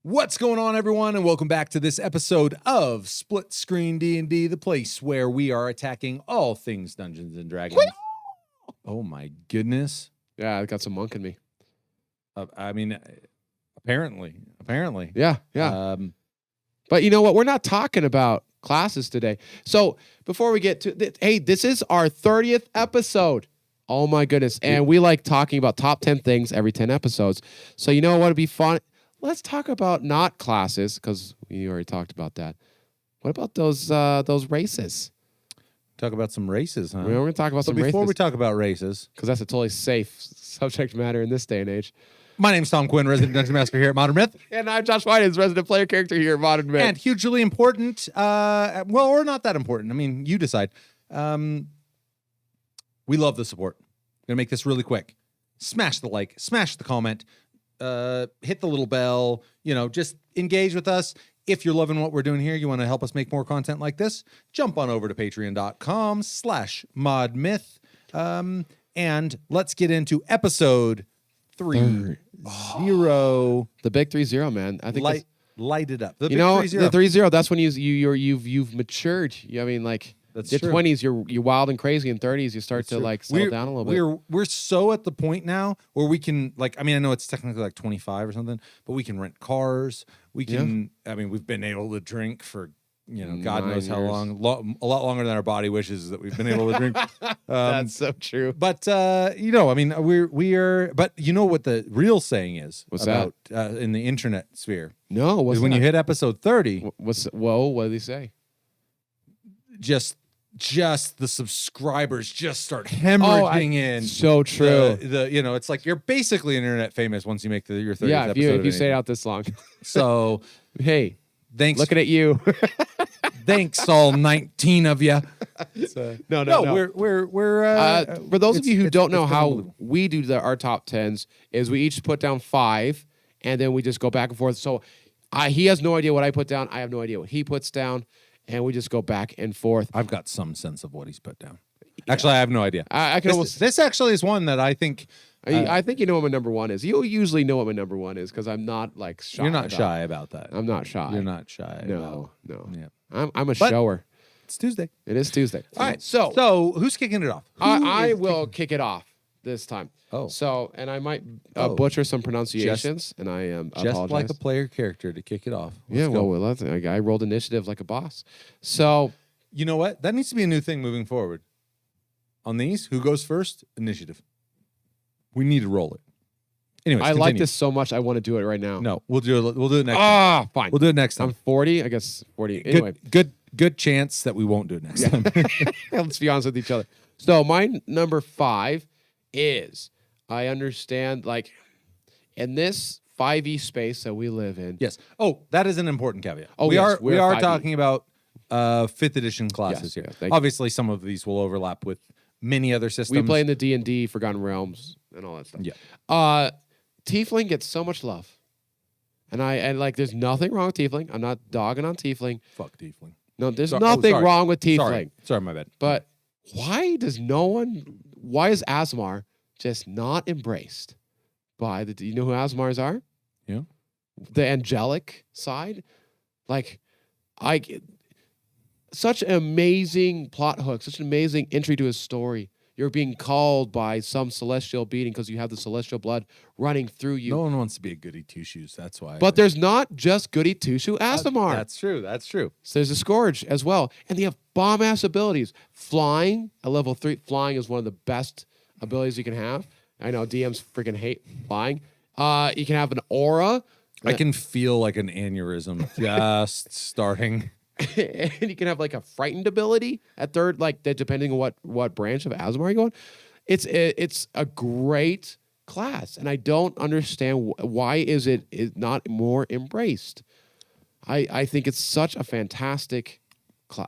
What's going on, everyone, and welcome back to this episode of Split Screen D&D, the place where we are attacking all things Dungeons and Dragons. Oh my goodness! Yeah, I got some monk in me. Apparently. Yeah. But you know what? We're not talking about classes today. So before we get to hey, this is our 30th episode. Oh my goodness! And we like talking about top 10 things every 10 episodes. So you know what would be fun? Let's talk about not classes, because we already talked about that. What about those races? Talk about some races, huh? We're going to talk about some races. Before we talk about races, because that's a totally safe subject matter in this day and age. My name's Tom Quinn, resident Dungeon Master here at Modern Myth. And I'm Josh White, resident player character here at Modern Myth. And hugely important, or not that important. I mean, you decide. We love the support. I'm going to make this really quick. Smash the like, smash the comment. Hit the little bell, just engage with us. If you're loving what we're doing here, you want to help us make more content like this, jump on over to patreon.com/modmyth. And let's get into episode 30. The big 30, man. I think light it up. The big 30. The 30, that's when you've matured. I mean, like, that's your true. 20s, you're wild and crazy. In 30s, you start to settle down a little bit. We're so at the point now where we can, I know it's technically like 25 or something, but we can rent cars. We can. Yeah. We've been able to drink for God knows how long, a lot longer than our body wishes that we've been able to drink. That's so true. But we're. But you know what the real saying is? What's about in the internet sphere? No, what's when that? You hit episode 30. What did he say? Just the subscribers just start hemorrhaging in. So true. It's like you're basically internet famous once you make your 30th episode. If you stay out this long. So hey, thanks. Looking at you. Thanks, all 19 of you. No. We're for those of you who don't know how we do our top 10s, is we each put down 5, and then we just go back and forth. So he has no idea what I put down. I have no idea what he puts down. And we just go back and forth. I've got some sense of what he's put down. Yeah. Actually, I have no idea. I can this actually is one that I think. I think you know what my number one is. You usually know what my number one is because I'm not shy. You're not shy about that. I'm not shy. You're not shy. No. Yeah. I'm a shower. It's Tuesday. It is Tuesday. All right. So who's kicking it off? I will kick it off this time. Oh. So, and I might butcher some pronunciations, and I apologize. Like a player character to kick it off. I rolled initiative like a boss. So, you know what? That needs to be a new thing moving forward. On these, who goes first? Initiative. We need to roll it. Anyways, I like this so much. I want to do it right now. No, we'll do it. We'll do it next time. Fine. We'll do it next time. I'm 40. I guess 40. Anyway, good chance that we won't do it next time. Let's be honest with each other. So my number 5 is. I understand, in this 5e space that we live in. Yes. Oh, that is an important caveat. Oh, we are 5e. talking about 5th edition classes here. Obviously, some of these will overlap with many other systems. We play in the D&D Forgotten Realms and all that stuff. Yeah. Tiefling gets so much love. And there's nothing wrong with Tiefling. I'm not dogging on Tiefling. Fuck Tiefling. No, there's nothing wrong with Tiefling. Sorry, my bad. But why is Asmar just not embraced by do you know who Asmars are? Yeah. The angelic side. Such an amazing plot hook, such an amazing entry to his story. You're being called by some celestial being because you have the celestial blood running through you. No one wants to be a goody two-shoes, that's why. But there's not just goody two-shoe Asmar. That's true. So there's a Scourge as well. And they have bomb-ass abilities. Flying, at level 3, flying is one of the best abilities you can have. I know DMs freaking hate flying. You can have an aura. I can feel like an aneurysm just starting. And you can have a frightened ability at 3rd, that depending on what branch of Asmar you're going. It's a great class, and I don't understand why is not more embraced. I think it's such a fantastic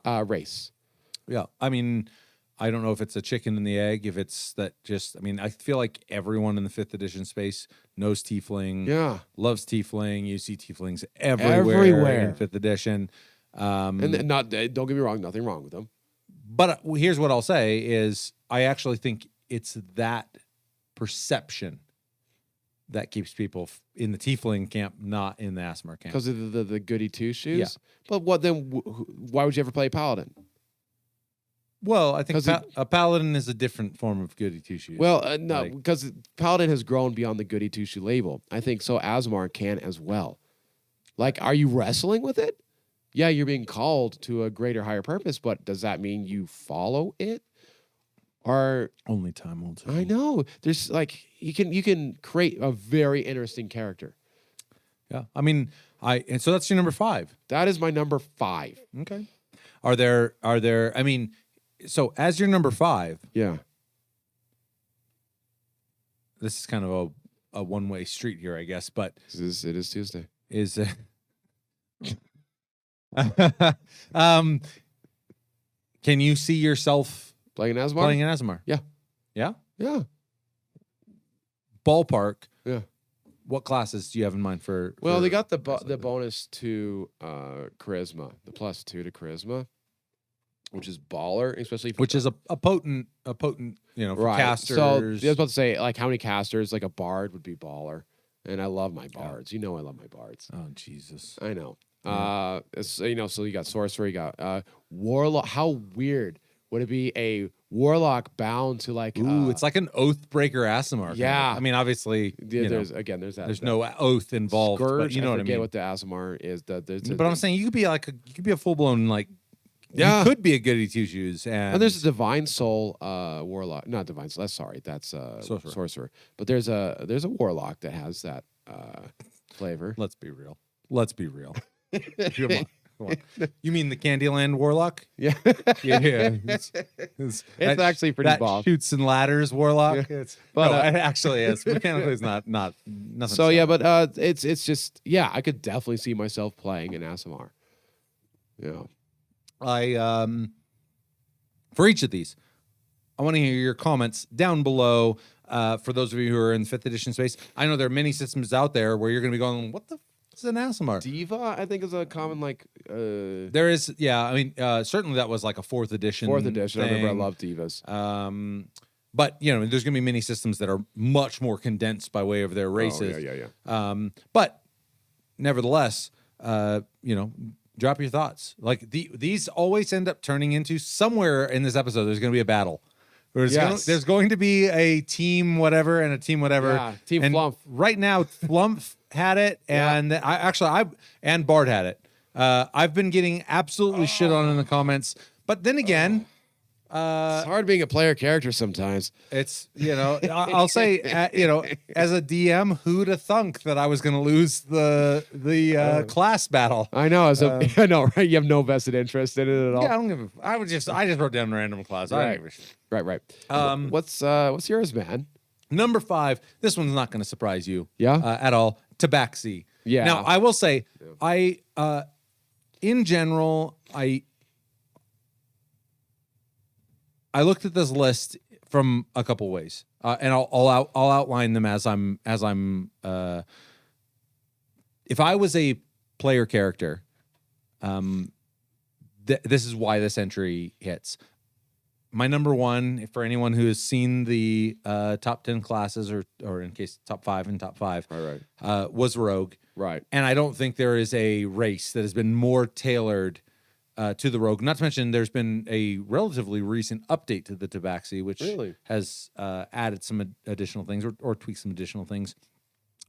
race. Yeah, I don't know if it's a chicken and the egg, if it's that I feel like everyone in the 5th edition space knows Tiefling, loves Tiefling. You see Tieflings everywhere in 5th edition. And don't get me wrong, nothing wrong with them. But here's what I'll say is I actually think it's that perception that keeps people in the Tiefling camp, not in the Aasimar camp. Because of the goody two shoes. Yeah. But what then? Why would you ever play Paladin? Well, I think 'Cause a paladin is a different form of goody two shoes. Well, no, Like- because Paladin has grown beyond the goody two shoe label. I think so. Aasimar can as well. Like, are you wrestling with it? Yeah, you're being called to a greater, higher purpose, but does that mean you follow it? Or only time will tell. I know there's like you can create a very interesting character. Yeah, I mean, and so that's your number 5. That is my number 5. Okay. Are there? I mean, so as your number 5, Yeah. this is kind of a one-way street here, I guess. But It is Tuesday. is can you see yourself Playing Aasimar? playing an Aasimar? Yeah. Yeah. Yeah. Ballpark. Yeah. What classes do you have in mind for? Well, for they got the bonus to charisma, the +2 to charisma, which is baller, especially for which is a potent, for right. casters. So I was about to say, like, how many casters? Like a bard would be baller, and I love my bards. You know, I love my bards. Oh Jesus! I know. Yeah. So you got sorcerer, you got warlock. How weird would it be a warlock bound to like? Ooh, it's like an oath breaker Aasimar. Yeah. I mean, obviously, there's that. there's no oath involved. Scourge. But you know I what I forget mean. what the Aasimar is. But I'm saying you could be a full blown Yeah. You could be a goody two shoes, and there's a divine soul warlock. Not divine soul. Sorry, that's sorcerer. But there's a warlock that has that flavor. Let's be real. Come on. You mean the Candyland Warlock? Yeah. Yeah. It's actually pretty that bomb. shoots and ladders Warlock. Yeah. But But, it actually is. Mechanically, it's not nothing. So yeah, but it's just I could definitely see myself playing an Aasimar. Yeah. For each of these, I want to hear your comments down below. For those of you who are in 5th edition space, I know there are many systems out there where you're going to be going, "What the f is an Aasimar?" Diva, I think, is a common There is, yeah. I mean, certainly that was like a 4th edition. 4th edition. I remember I thing. love divas. But there's going to be many systems that are much more condensed by way of their races. Oh, yeah. But nevertheless, drop your thoughts. Like these always end up turning into somewhere in this episode. There's going to be a battle. There's going to be a team whatever and a team whatever. Yeah, team and Flump. Right now, Flump had it, and and Bard had it. I've been getting absolutely shit on in the comments, but then again. It's hard being a player character sometimes. It's I'll say as a DM, who'd have thunk that I was going to lose the class battle? I know. I know, right? You have no vested interest in it at all. Yeah, I don't give a. I just wrote down random class. I don't give a shit. Right. What's yours, man? Number 5. This one's not going to surprise you. Yeah? At all. Tabaxi. Yeah. Now I will say, in general, I looked at this list from a couple ways, and I'll outline them as I'm. If I was a player character, this is why this entry hits. My number 1, for anyone who has seen the top 10 classes, or in case top 5 and top 5, Right. was Rogue. Right. And I don't think there is a race that has been more tailored to the Rogue. Not to mention, there's been a relatively recent update to the Tabaxi, which Really? has added some additional things or tweaked some additional things.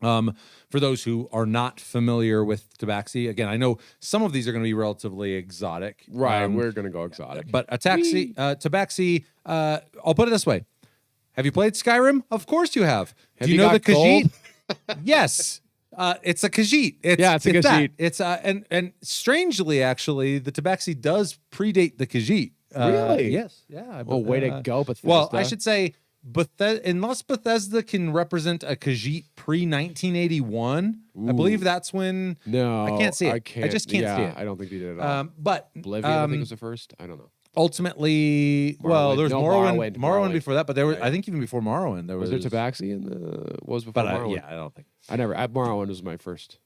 For those who are not familiar with Tabaxi, again, I know some of these are going to be relatively exotic. Right. We're going to go exotic. But Tabaxi, I'll put it this way. Have you played Skyrim? Of course you have. Have Do you you know the got gold? Khajiit? Yes. It's a Khajiit. It's a that. Khajiit. It's and strangely, actually, the Tabaxi does predate the Khajiit. Really? Yes. Yeah. Well, way to go, Bethesda. Well, I should say, unless Bethesda can represent a Khajiit pre-1981, I believe that's when. No, I can't see it. I just can't see it. I don't think they did it at all. But Oblivion, I think, was the first. I don't know. Ultimately, well, there was Morrowind. Morrowind before that, but there was, Right. I think even before Morrowind, there was. Was there Tabaxi in the? What was before But Morrowind? yeah, I don't think. Morrowind was my first.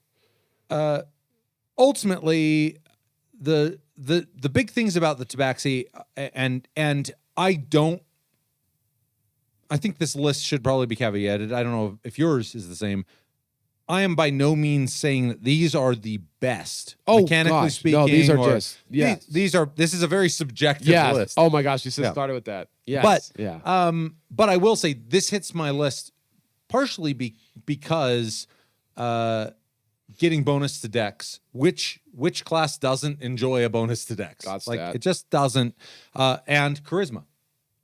Ultimately, the big things about the Tabaxi, and I don't. I think this list should probably be caveated. I don't know if yours is the same. I am by no means saying that these are the best. Oh, mechanically gosh. speaking. No, these are or- just yes. This is a very subjective Yes. list. Oh my gosh, you just Yeah. started with that. Yes. But yeah. But I will say this hits my list partially because getting bonus to dex, which class doesn't enjoy a bonus to dex? God's Like stat. it just doesn't. And charisma.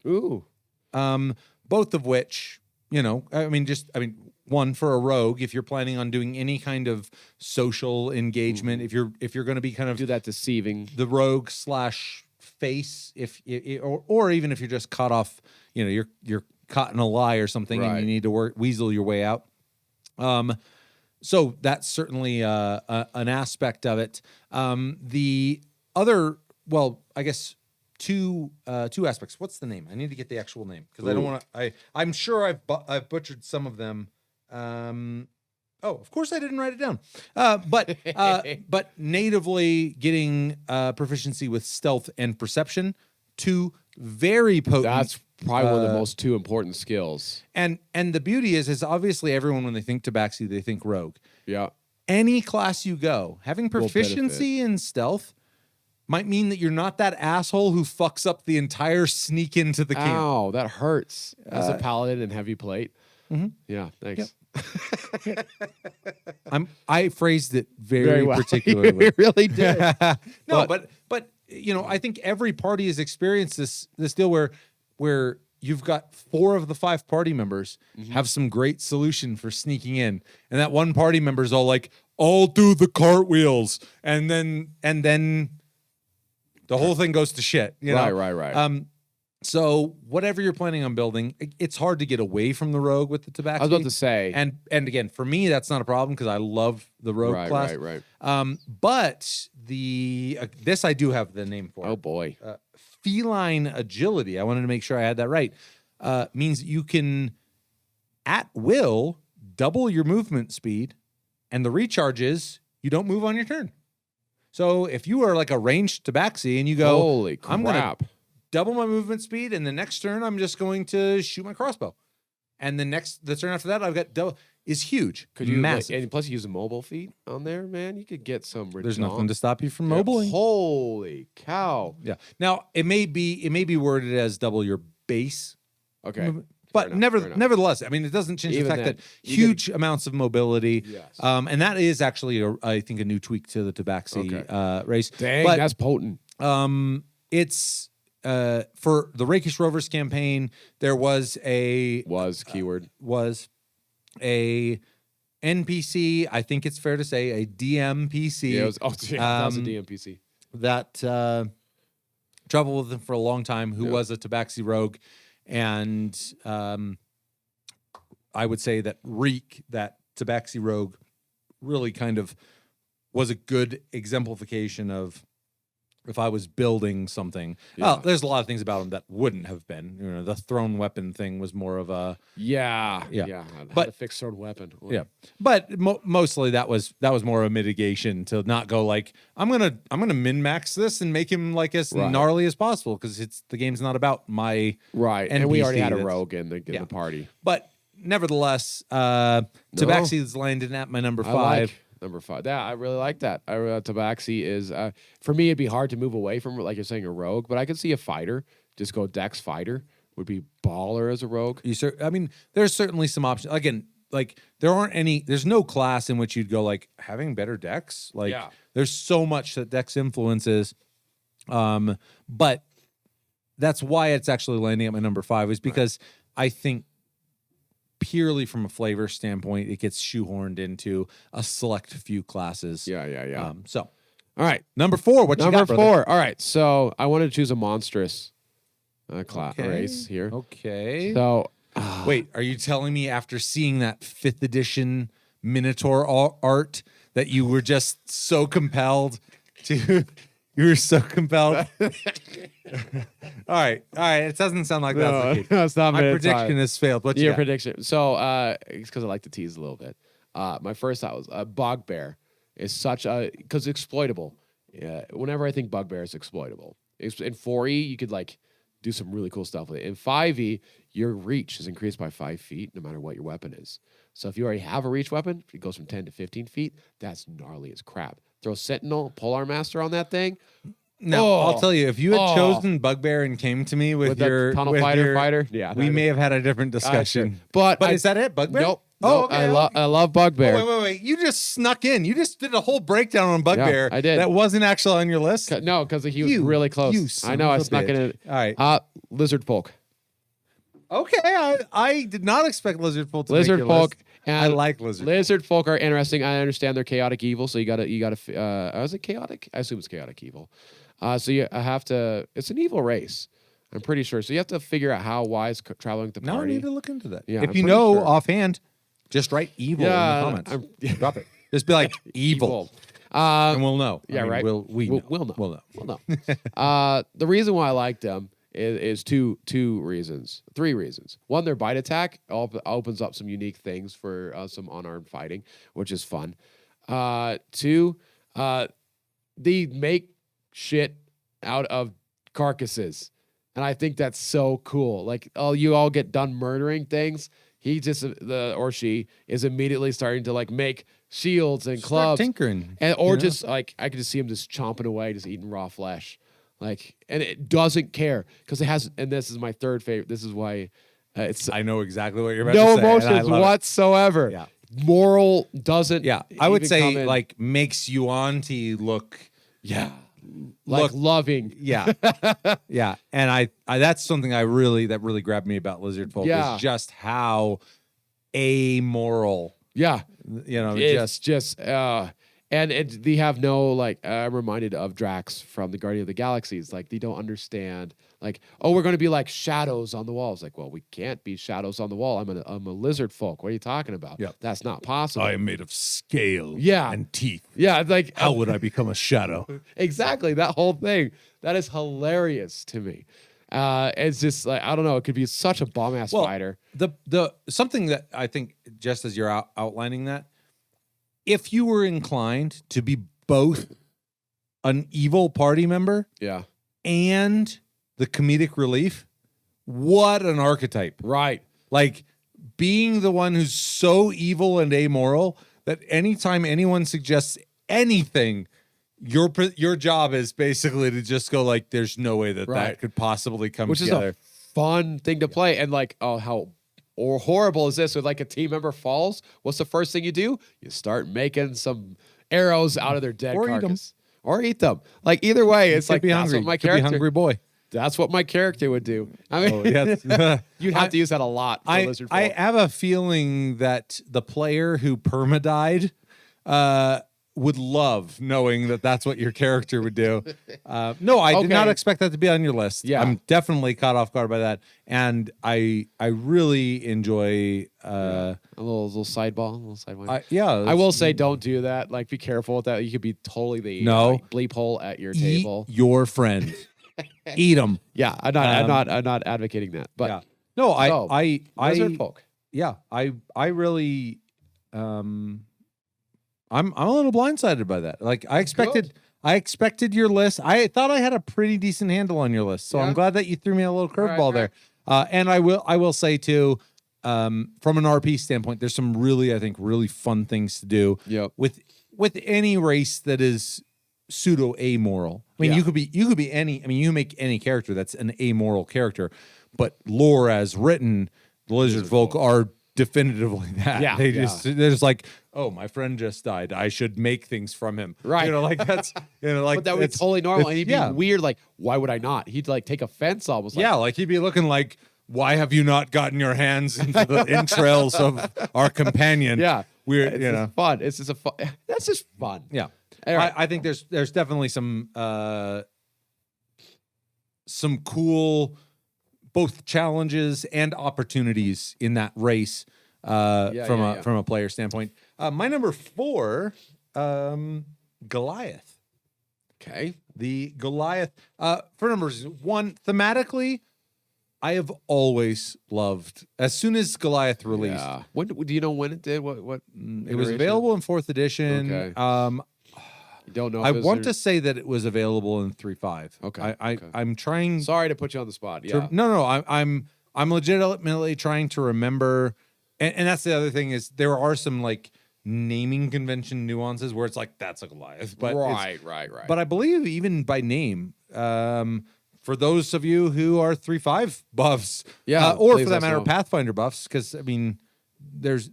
Ooh. Both of which, one for a rogue, if you're planning on doing any kind of social engagement, if you're going to be kind of Do that deceiving. the rogue / face, or even if you're just caught off, you're caught in a lie or something, and Right. you need to weasel your way out. So that's certainly an aspect of it. The other, I guess. Two aspects. What's the name? I need to get the actual name because I don't want to. I'm sure I've butchered some of them. Of course I didn't write it down. But natively getting proficiency with stealth and perception, two very potent. That's probably one of the most two important skills. And the beauty is obviously everyone when they think Tabaxi they think rogue. Yeah. Any class you go, having Will proficiency in stealth might mean that you're not that asshole who fucks up the entire sneak into the camp. Ow, that hurts. As a paladin and heavy plate. Mm-hmm. Yeah, thanks. I phrased it very well. particularly. You really did. No, but I think every party has experienced this deal where you've got 4 of the 5 party members have some great solution for sneaking in, and that one party member's all like, "I'll do the cartwheels," and then the whole thing goes to shit. Right. So whatever you're planning on building, it's hard to get away from the rogue with the tobacco. I was about to say. And again, for me, that's not a problem because I love the rogue class. Right. But this I do have the name for. Oh boy. Feline agility. I wanted to make sure I had that right. Means that you can, at will, double your movement speed, and the recharge is you don't move on your turn. So if you are like a ranged tabaxi and you go, holy crap. I'm gonna double my movement speed, and the next turn I'm just going to shoot my crossbow, and the turn after that I've got double is huge. Could you massive? and plus you use a mobile feat on there, man? You could get some. There's nothing to stop you from mobiling. Holy cow! Yeah. Now it may be worded as double your base. Okay. But nevertheless, I mean, it doesn't change Even the fact then, that huge amounts of mobility. Yes. And that is actually, I think, a new tweak to the Tabaxi race. Dang, but, that's potent. It's for the Rakish Rovers campaign. There was a NPC. I think it's fair to say a DMPC. Yeah, that was a DMPC that traveled with them for a long time. Who was a Tabaxi rogue. And I would say that Reek, that Tabaxi rogue, really kind of was a good exemplification of if I was building something. Yeah. Well, there's a lot of things about him that wouldn't have been. The thrown weapon thing was more of a yeah. But a fixed sword weapon. Yeah, but mostly that was more a mitigation to not go like I'm gonna min max this and make him like as gnarly as possible because the game's not about my right. NPC and we already had a rogue in the party, but nevertheless, Tabaxi is landing at my number 5. Number 5. Yeah, I really like that. Tabaxi is for me. It'd be hard to move away from, like you're saying, a rogue, but I could see a fighter just go Dex fighter would be baller as a rogue. I mean, there's certainly some options. Again, like there's no class in which you'd go like having better Dex. Like there's so much that Dex influences, but that's why it's actually landing at my number 5 is because I think. Purely from a flavor standpoint, it gets shoehorned into a select few classes. Yeah. So, all right, number 4. What you got, number 4? brother? All right, so I wanted to choose a monstrous race here. Okay. So, wait, are you telling me after seeing that 5th edition Minotaur art that you were just so compelled to? You were so compelled. All right. It doesn't sound like that's the case. No, it's not. My prediction has failed. What's your prediction? So, it's because I like to tease a little bit. My first thought was bugbear is such a because exploitable. Yeah, whenever I think bugbear is exploitable. In 4E, you could like do some really cool stuff with it. In 5e, your reach is increased by 5 feet no matter what your weapon is. So if you already have a reach weapon, it goes from 10 to 15 feet. That's gnarly as crap. Throw Sentinel, Polar Master on that thing. No, I'll tell you, if you had chosen Bugbear and came to me with your Tunnel with Fighter your, fighter, yeah, we may have had a different discussion. But is that it, Bugbear? Nope. Oh, nope, okay. I love Bugbear. Oh, wait. You just snuck in. You just did a whole breakdown on Bugbear. I did. That wasn't actually on your list. No, because he was really close. You son I know. I of a snuck bitch. in it. All right. Lizard Folk. Okay. I did not expect Lizard Folk to Lizard make your Folk. list. And I like Lizard Folk. Lizard Folk are interesting. I understand they're chaotic evil, so you gotta. Is it chaotic? I assume it's chaotic evil. So you have to. It's an evil race. I'm pretty sure. So you have to figure out how wise traveling with the Now I party. need to look into that. Yeah, if I'm you pretty know sure. offhand, just write evil in the comments. Drop it. Just be like evil. And we'll know. Yeah, I mean, right. We'll know. We'll know. The reason why I like them is three reasons. One, their bite attack opens up some unique things for some unarmed fighting, which is fun. Two, they make shit out of carcasses, and I think that's so cool. Like, you all get done murdering things. He just or she is immediately starting to like make shields and clubs, tinkering, or just like I could just see him just chomping away, just eating raw flesh, like, and it doesn't care because it has. And this is my third favorite. This is why it's. I know exactly what you're about no to say. emotions whatsoever. Yeah, moral doesn't. Yeah, I would even say like makes Yuan-Ti look. Yeah. Like loving. Yeah. Yeah. And I that's something that really grabbed me about Lizard Folk is just how amoral. Yeah. It's just and they have no, like, I'm reminded of Drax from the Guardian of the Galaxies. Like, they don't understand, like, oh, we're going to be like shadows on the walls. Like, well, we can't be shadows on the wall. I'm a lizard folk. What are you talking about? Yeah. That's not possible. I am made of scale and teeth. Yeah, like, how would I become a shadow? Exactly, that whole thing. That is hilarious to me. It's just like, I don't know, it could be such a bomb-ass fighter. The something that I think, just as you're outlining that, if you were inclined to be both an evil party member and the comedic relief, what an archetype. Right. Like, being the one who's so evil and amoral that anytime anyone suggests anything, your job is basically to just go like, there's no way that could possibly come together. Which is a fun thing to play. And like, oh, how horrible is this? When like a team member falls, what's the first thing you do? You start making some arrows out of their dead carcass. Or eat them. Like, either way, it's like, that's what my character. Be hungry boy. That's what my character would do. I mean, you'd have to use that a lot for Lizard Folk. I have a feeling that the player who perma-died would love knowing that that's what your character would do. No, I did not expect that to be on your list. Yeah. I'm definitely caught off guard by that. And I really enjoy a little sideball, a little sidewind. I will say, don't do that. Like, be careful with that. You could be totally the bleep hole at your table. Your friend. Eat them. Yeah, I'm not advocating that. But no, Lizard Folk. Yeah, I really I'm a little blindsided by that. Like, I expected your list. I thought I had a pretty decent handle on your list. So I'm glad that you threw me a little curveball there. And I will say too, from an RP standpoint, there's some really, I think, really fun things to do with any race that is pseudo amoral. I mean, you could be any. I mean, you make any character that's an amoral character, but lore as written, the Lizard Folk are definitively that. Yeah, they're just like, oh, my friend just died, I should make things from him. Right. Like that's like, but that would be totally normal. And he'd be weird. Like, why would I not? He'd like take offense almost. Like, like he'd be looking like, why have you not gotten your hands into the entrails of our companion? Yeah. Weird. It's fun. It's just fun. That's just fun. Yeah. Right. I think there's definitely some cool both challenges and opportunities in that race from a player standpoint. My number 4, Goliath. Okay. The Goliath. For numbers 1, thematically, I have always loved. As soon as Goliath released, when do you know when it did? What? It was available in 4th edition. Okay. You don't know. I want to say that it was available in 3.5. Okay. I'm trying. Sorry to put you on the spot. Yeah. No. I'm legitimately trying to remember, and that's the other thing is there are some like naming convention nuances where it's like that's a Goliath, but right. But I believe even by name, for those of you who are 3.5 buffs, or for that matter, Pathfinder buffs, because I mean, there's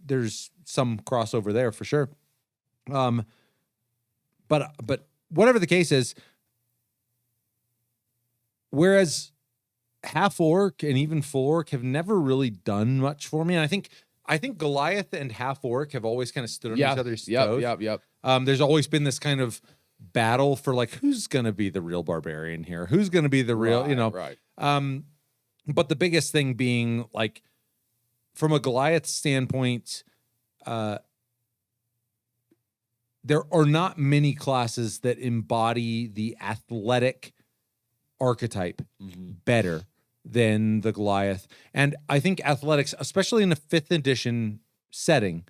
some crossover there for sure. But whatever the case is, whereas half orc and even full orc have never really done much for me, and I think Goliath and half orc have always kind of stood on each other's toes. Yep. There's always been this kind of battle for like who's going to be the real barbarian here, who's going to be the real, Right. But the biggest thing being like from a Goliath standpoint, there are not many classes that embody the athletic archetype better than the Goliath. And I think athletics, especially in a 5th edition setting,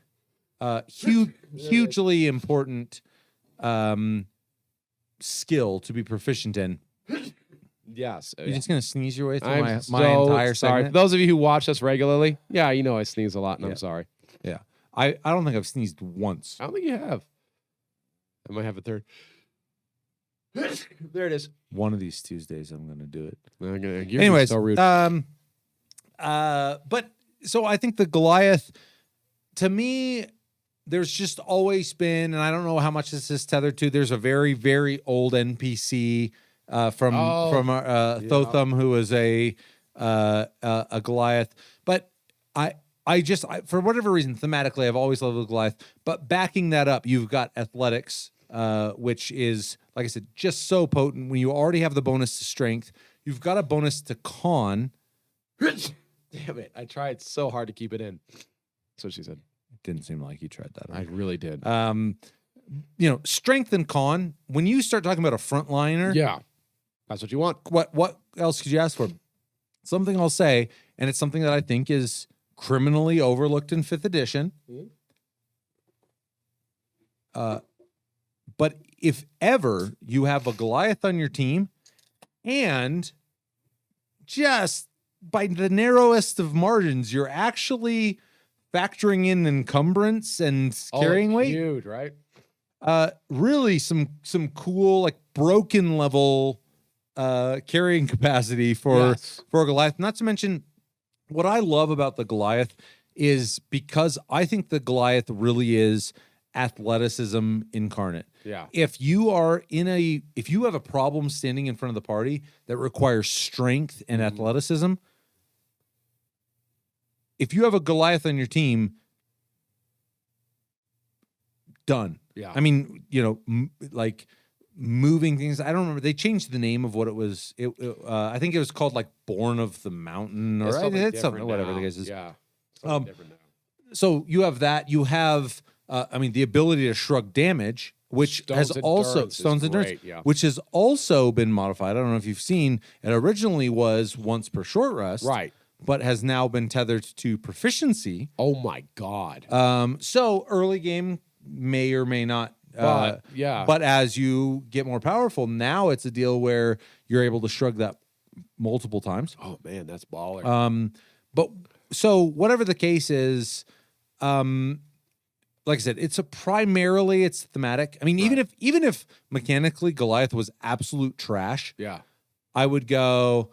hugely important skill to be proficient in. Yes. You're just going to sneeze your way through I'm my so entire sorry. segment? For those of you who watch us regularly, yeah, you know I sneeze a lot, and I'm sorry. Yeah. I don't think I've sneezed once. I don't think you have. I might have a third. There it is. One of these Tuesdays, I'm going to do it. You're Anyways, so rude. but so I think the Goliath, to me, there's just always been, and I don't know how much this is tethered to. There's a very, very old NPC from Thotham who was a Goliath. But I for whatever reason, thematically, I've always loved the Goliath. But backing that up, you've got athletics, which is, like I said, just so potent. When you already have the bonus to strength, you've got a bonus to con. Damn it. I tried so hard to keep it in. That's what she said. It didn't seem like you tried that. I really did. Strength and con, when you start talking about a frontliner, Yeah. That's what you want. what else could you ask for? Something I'll say, and it's something that I think is criminally overlooked in 5th edition. But if ever you have a Goliath on your team, and just by the narrowest of margins, you're actually factoring in encumbrance and carrying weight. Huge, right? Really some cool like broken level carrying capacity for Goliath. Not to mention, what I love about the Goliath is because I think the Goliath really is athleticism incarnate. Yeah. If you have a problem standing in front of the party that requires strength and athleticism, if you have a Goliath on your team, done. Yeah. I mean, like moving things. I don't remember. They changed the name of what it was. I think it was called like Born of the Mountain, or it's something, whatever the case is. Yeah. Different now. So you have that. You have, the ability to shrug damage, which Stone's Endurance, which has also been modified. I don't know if you've seen. It originally was once per short rest, right, but has now been tethered to proficiency. Oh my God. So early game may or may not. But as you get more powerful, now it's a deal where you're able to shrug that multiple times. Oh man, that's baller. But so whatever the case is, like I said, it's primarily thematic. I mean, even if mechanically Goliath was absolute trash, I would go,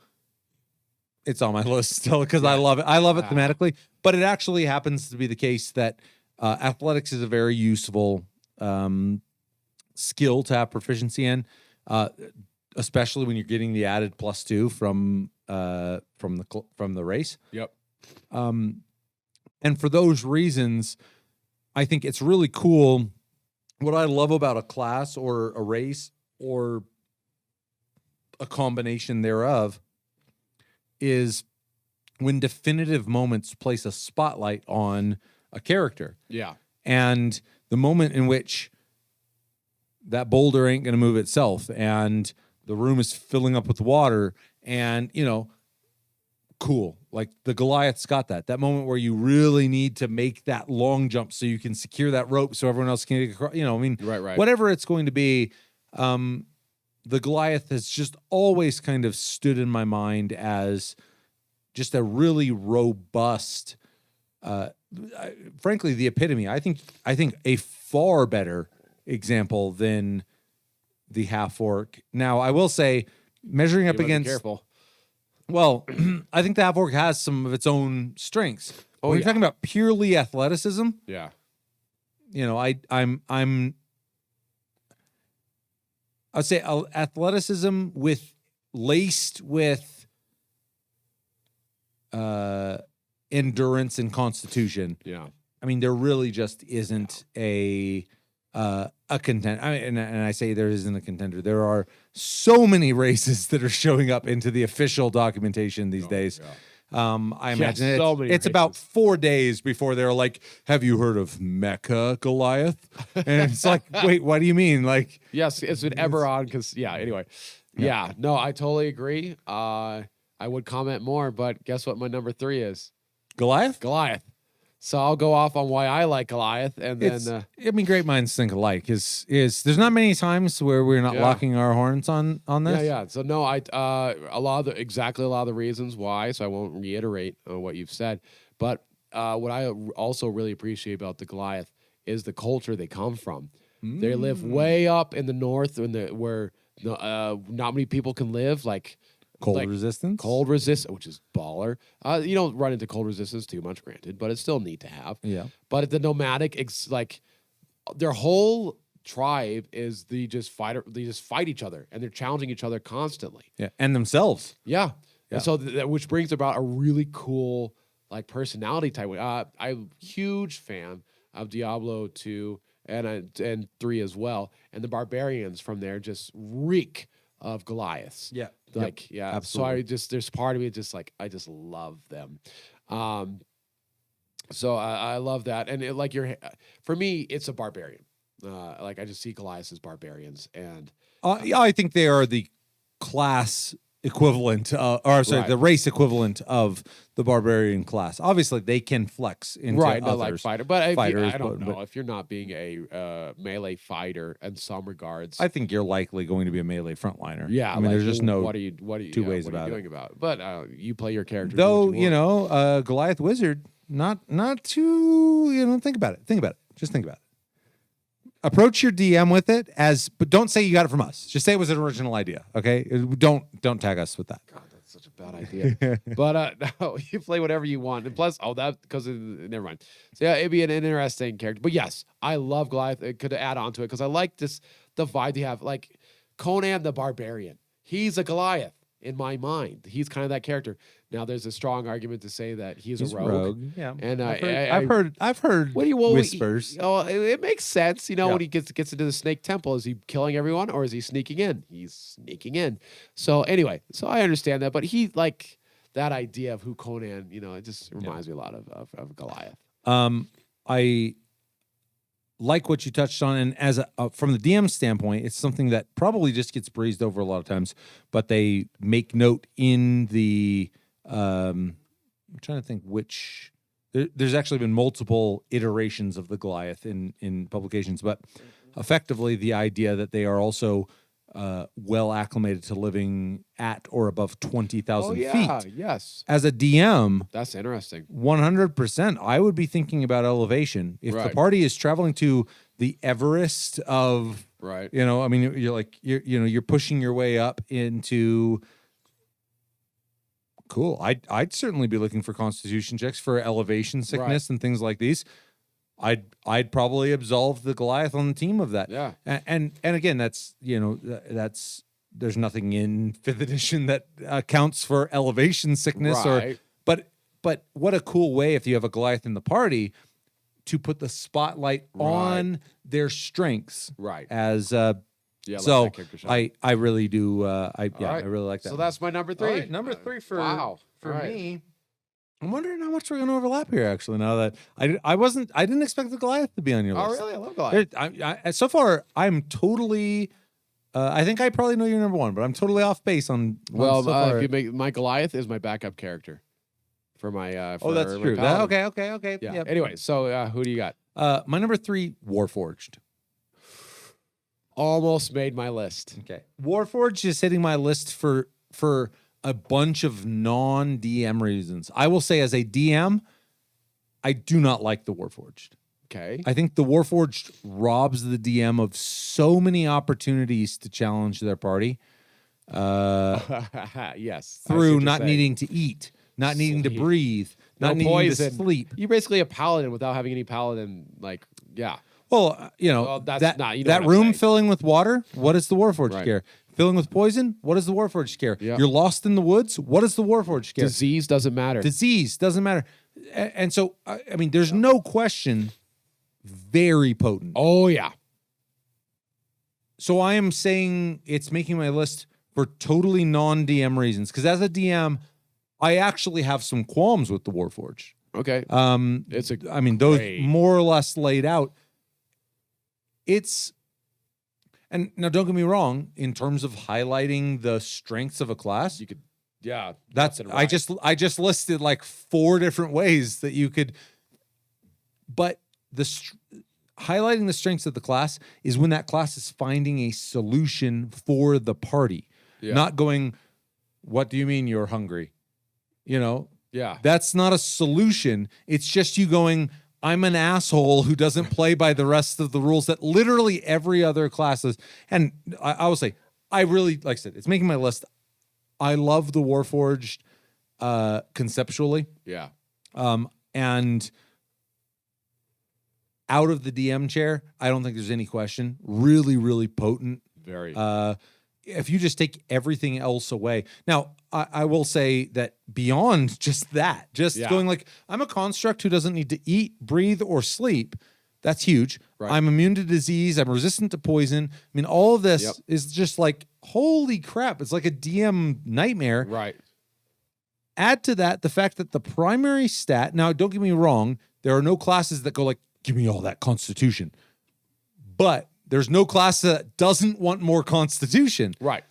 it's on my list still because I love it. I love it thematically, but it actually happens to be the case that athletics is a very useful skill to have proficiency in, especially when you're getting the added +2 from the race. Yep. And for those reasons, I think it's really cool. What I love about a class or a race or a combination thereof is when definitive moments place a spotlight on a character. Yeah. And the moment in which that boulder ain't going to move itself and the room is filling up with water and, cool. Like the Goliath's got that moment where you really need to make that long jump so you can secure that rope so everyone else can get across. I mean, Right. whatever it's going to be. The Goliath has just always kind of stood in my mind as just a really robust, frankly, the epitome. I think a far better example than the half orc. Now, I will say, measuring up You better be against, careful. well, I think the half orc has some of its own strengths. Oh, When yeah. you're talking about purely athleticism, Yeah. I'd say athleticism laced with endurance and constitution. Yeah. I mean, there really just isn't a contender. And I say there isn't a contender. There are so many races that are showing up into the official documentation these days. Yeah. I imagine so many it's about races. 4 days before they're like, "Have you heard of Mecha Goliath?" And it's like, wait, what do you mean? Like, Yes, it's been ever on because anyway. Yeah. No, I totally agree. I would comment more, but guess what my number 3 is? Goliath? Goliath. So I'll go off on why I like Goliath, and then I mean, great minds think alike. Is there's not many times where we're not locking our horns on this. yeah. So no, a lot of the reasons why. So I won't reiterate what you've said, but what I also really appreciate about the Goliath is the culture they come from. They live way up in the north, where not many people can live, like. Cold resistance, which is baller. You don't run into cold resistance too much, granted, but it's still neat to have. Yeah. But the nomadic, like their whole tribe is they just fight each other, and they're challenging each other constantly. Yeah, and themselves. Yeah. Yeah. And so which brings about a really cool like personality type. I'm a huge fan of Diablo 2 and 3 as well, and the barbarians from there just reek of Goliaths. Yeah. Like, yeah. Absolutely. So there's part of me just like, I just love them. So I love that. And for me, it's a barbarian. Like I just see Goliaths as barbarians, and Yeah, I think they are the class equivalent, the race equivalent of the barbarian class. Obviously, they can flex into not others. like fighter, but fighters, I don't know but if you're not being a melee fighter in some regards. I think you're likely going to be a melee frontliner. Yeah, I mean, there's just no what are you two ways what are about you doing it. about it? But you play your character. Though do what you want. Goliath Wizard, not too. Think about it. Just think about it. Approach your DM with it but don't say you got it from us. Just say it was an original idea. Okay, don't tag us with that. God, that's such a bad idea. But no, you play whatever you want, and plus, never mind. So yeah, it'd be an interesting character. But yes, I love Goliath. It could add on to it because I like the vibe they have. Like Conan the Barbarian, he's a Goliath in my mind. He's kind of that character. Now, there's a strong argument to say that he's a rogue. Yeah, And I've heard whispers. It makes sense, Yeah. when he gets into the Snake Temple. Is he killing everyone, or is he sneaking in? He's sneaking in. So anyway, I understand that, but he like that idea of who Conan. It just reminds me a lot of Goliath. I like what you touched on, and as from the DM standpoint, it's something that probably just gets breezed over a lot of times, but they make note in the. I'm trying to think which. There's actually been multiple iterations of the Goliath in publications, but effectively the idea that they are also well acclimated to living at or above 20,000 feet. Yes. As a DM, That's interesting. 100%. I would be thinking about elevation. If the Right. party is traveling to the Everest of, Right. I mean, you're pushing your way up into. Cool. I'd certainly be looking for constitution checks for elevation sickness and things like these. I'd probably absolve the Goliath on the team of that. Yeah. And again, that's there's nothing in 5th edition that accounts for elevation sickness Right. but what a cool way if you have a Goliath in the party to put the spotlight on their strengths. Right. As Yeah. so that character shot. I really do I right. really like that. So that's my number 3. All right, number 3 for Wow. for All right. me. I'm wondering how much we're going to overlap here. Actually, now that I didn't expect the Goliath to be on your Oh, list. really? I love Goliath. So far, I'm totally. I think I probably know you're number 1, but I'm totally off base on. Well, so far. if you make my Goliath is my backup character. for my. Oh, that's for my true. paladin. Okay. Yeah. Yep. Anyway, so who do you got? My number 3, Warforged. Almost made my list. Okay. Warforged is hitting my list for a bunch of non-DM reasons. I will say as a DM, I do not like the Warforged. Okay. I think the Warforged robs the DM of so many opportunities to challenge their party. Yes. Through not needing to eat, not needing to Sleep. breathe, No not needing poison. to sleep. You're basically a paladin without having any paladin. Yeah. Well, Well, that's not- you know that what I'm room saying. filling with water. What does the Warforged Right. care? Filling with poison. What does the Warforged care? Yep. You're lost in the woods. What does the Warforged care? Disease doesn't matter. Disease doesn't matter. And so, I mean, there's no question. Very potent. Oh yeah. So I am saying it's making my list for totally non-DM reasons. Because as a DM, I actually have some qualms with the Warforged. Okay. It's a. I mean, those Great. more or less laid out. And now don't get me wrong, in terms of highlighting the strengths of a class, You could. Yeah. that's and I right. just listed like 4 different ways that you could. But highlighting the strengths of the class is when that class is finding a solution for the party, not going, "What do you mean you're hungry?" You know, Yeah. that's not a solution. It's just you going, "I'm an asshole who doesn't play by the rest of the rules that literally every other class is." And I will say, I really, like I said, it's making my list. I love the Warforged conceptually. Yeah. And out of the DM chair, I don't think there's any question. Really, really potent. Very. If you just take everything else away. Now, I will say that beyond just that, going like, I'm a construct who doesn't need to eat, breathe, or sleep. That's huge. Right. I'm immune to disease. I'm resistant to poison. I mean, all of this is just like, holy crap. It's like a DM nightmare. Right. Add to that the fact that the primary stat, now don't get me wrong, there are no classes that go like, give me all that constitution. But there's no class that doesn't want more constitution. Right.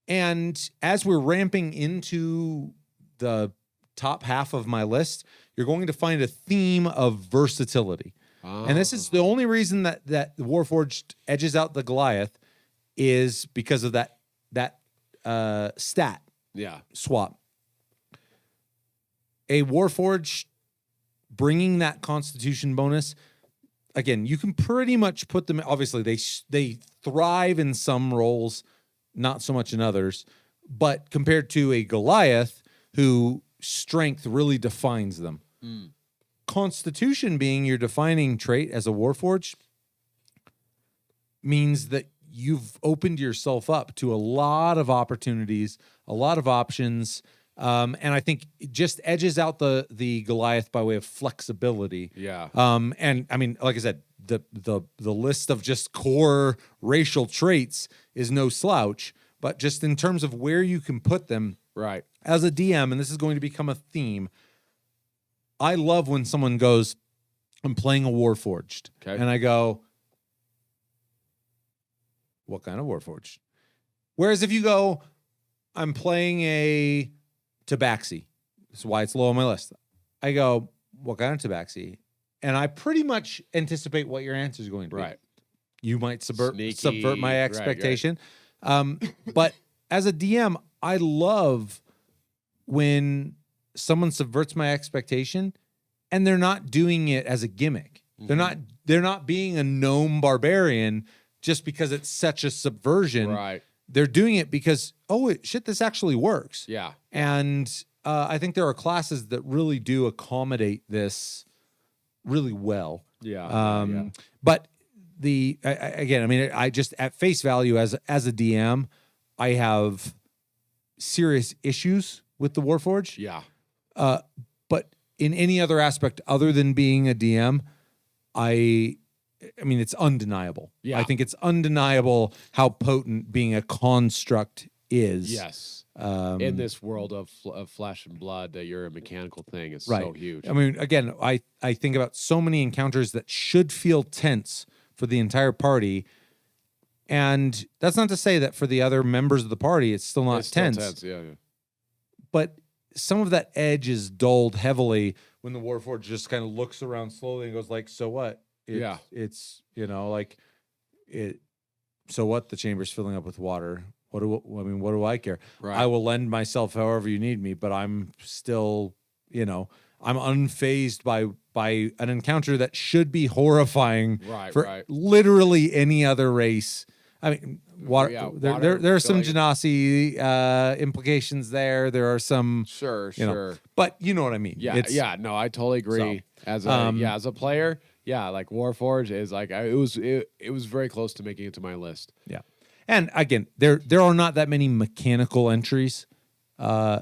And as we're ramping into the top half of my list, you're going to find a theme of versatility. And this is the only reason that the Warforged edges out the Goliath is because of that stat swap. A Warforged bringing that Constitution bonus, again, you can pretty much put them. Obviously, they thrive in some roles, not so much in others. But compared to a Goliath, who strength really defines them, Constitution being your defining trait as a Warforged means that you've opened yourself up to a lot of opportunities, a lot of options. And I think it just edges out the Goliath by way of flexibility. Yeah. And I mean, like I said, the list of just core racial traits is no slouch, but just in terms of where you can put them, Right. as a DM, and this is going to become a theme. I love when someone goes, "I'm playing a Warforged," Okay. and I go, "What kind of Warforged?" Whereas if you go, "I'm playing a Tabaxi," that's why it's low on my list. I go, "What kind of Tabaxi?" And I pretty much anticipate what your answer is going to be. Right. You might subvert Sneaky. my Right, expectation. But as a DM, I love when someone subverts my expectation and they're not doing it as a gimmick. They're not being a gnome barbarian just because it's such a subversion. Right. They're doing it because, this actually works. Yeah. And I think there are classes that really do accommodate this really well. Yeah. But I just at face value as a DM, I have serious issues with the Warforged. Yeah. But in any other aspect other than being a DM, I mean, it's undeniable. Yeah. I think it's undeniable how potent being a construct is. Yes. In this world of flesh and blood, that you're a mechanical thing is so huge. I mean, again, I think about so many encounters that should feel tense for the entire party. And that's not to say that for the other members of the party, it's still not It's still tense. tense. Yeah. But some of that edge is dulled heavily when the Warforged just kind of looks around slowly and goes like, so what? It's like it. So what? The chamber's filling up with water. What do I care? Right. I will lend myself however you need me, but I'm still, I'm unfazed by an encounter that should be horrifying for literally any other race. I mean, water. There are some Genasi implications there. There are some sure, but you know what I mean. Yeah. No, I totally agree. As a player, like Warforged is like it was very close to making it to my list. Yeah, and again, there are not that many mechanical entries. When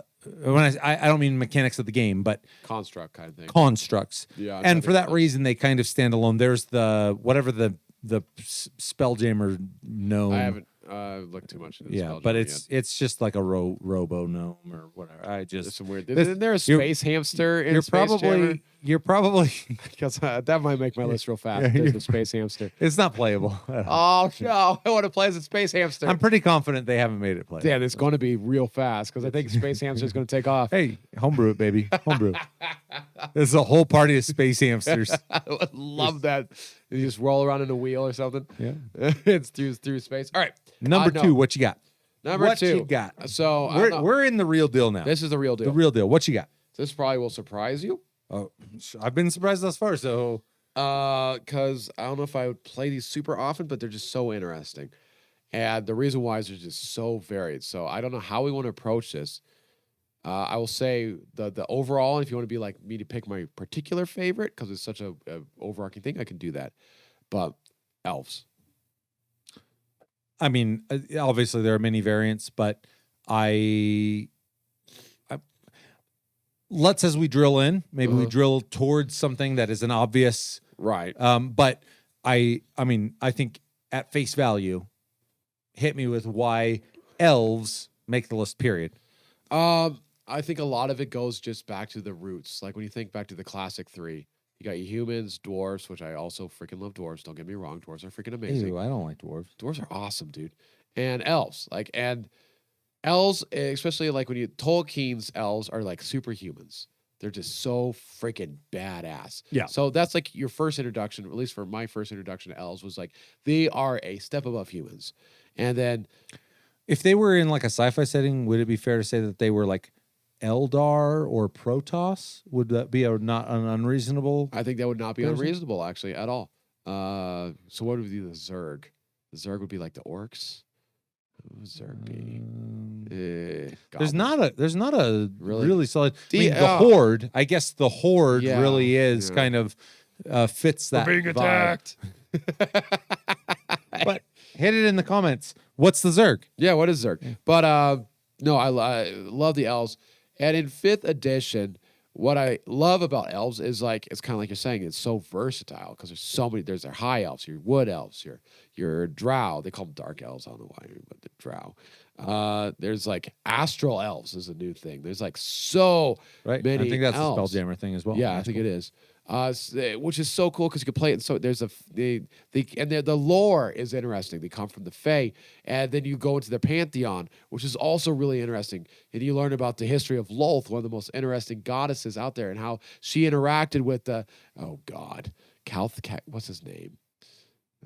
I don't mean mechanics of the game, but construct kind of thing. Constructs. Yeah, and for that reason, they kind of stand alone. There's the Spelljammer gnome. I haven't looked too much into Spelljammer but yet. it's just like a robo gnome or whatever. It's some weird. Isn't there a space hamster in Spelljammer? You're probably because that might make my list real fast. There's the space hamster. It's not playable. Oh no! I want to play as a space hamster. I'm pretty confident they haven't made it playable. Yeah, it's going to be real fast because I think space hamster is going to take off. Hey, homebrew it, baby, homebrew. There's a whole party of space hamsters. I would love that. You just roll around in a wheel or something. Yeah, it's through space. All right, number 2. What you got? Number 2. What you got? So we're in the real deal now. This is the real deal. The real deal. What you got? This probably will surprise you. Oh, I've been surprised thus far. So, because I don't know if I would play these super often, but they're just so interesting, and the reason why is they're just so varied. So I don't know how we want to approach this. I will say the overall, and if you want to be like me to pick my particular favorite because it's such a overarching thing, I can do that. But elves. I mean, obviously there are many variants, but let's as we drill in, maybe we drill towards something that is an obvious right. But I mean, I think at face value, hit me with why elves make the list. Period. I think a lot of it goes just back to the roots. Like when you think back to the classic 3, you got your humans, dwarves, which I also freaking love dwarves. Don't get me wrong, dwarves are freaking amazing. Ew, I don't like dwarves. Dwarves are awesome, dude. And elves, and elves, especially like when Tolkien's elves are like superhumans. They're just so freaking badass. Yeah. So that's like your first introduction, at least for my first introduction to elves, was like they are a step above humans. And then if they were in like a sci-fi setting, would it be fair to say that they were like Eldar or Protoss? Would that be not an unreasonable? I think that would not be unreasonable actually at all. So what would be the Zerg? The Zerg would be like the orcs. What would Zerg be? There's not a really solid. The Horde. I guess the Horde really is kind of fits that. We're being attacked. But hit it in the comments. What's the Zerg? Yeah, what is Zerg? But no, I love the elves. And in 5th edition, what I love about elves is like it's kind of like you're saying, it's so versatile because there's so many. There's their high elves, your wood elves, your drow. They call them dark elves. I don't know why, but the drow. There's like astral elves is a new thing. There's like so many. I think that's elves. a Spelljammer thing as well. Yeah, I think it is. Which is so cool because you can play it. So there's the lore is interesting. They come from the Fae, and then you go into the pantheon, which is also really interesting. And you learn about the history of Lolth, one of the most interesting goddesses out there, and how she interacted with the what's his name?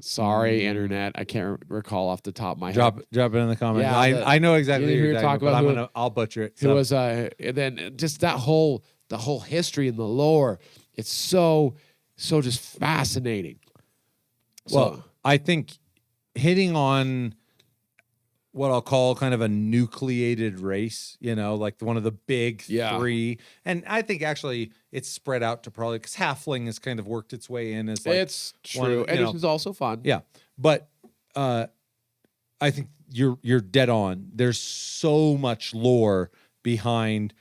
Sorry, internet. I can't recall off the top of my head. Drop it in the comments. Yeah, I know exactly who who you're talking about, but I'll butcher it. It was and then just the whole history and the lore. It's so just fascinating. Well, I think hitting on what I'll call kind of a nucleated race, like one of the big 3. And I think actually it's spread out to probably because halfling has kind of worked its way in as like it's true. And it was also fun. Yeah. But I think you're dead on. There's so much lore behind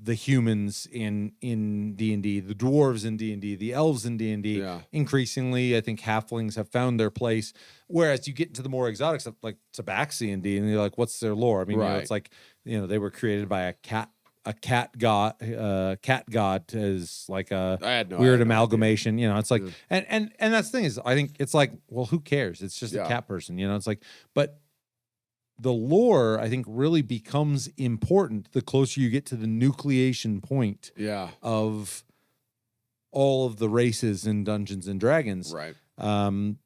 the humans in D&D, the dwarves in D&D, the elves in D&D. Yeah. Increasingly, I think halflings have found their place. Whereas you get into the more exotic stuff, like Tabaxi in D&D, and you're like, what's their lore? I mean, it's like, they were created by a cat god is like a weird amalgamation. It's like, and that's the thing is, I think it's like, well, who cares? It's just a cat person. It's like, but the lore, I think, really becomes important the closer you get to the nucleation point Yeah. of all of the races in Dungeons and Dragons. Right. I'll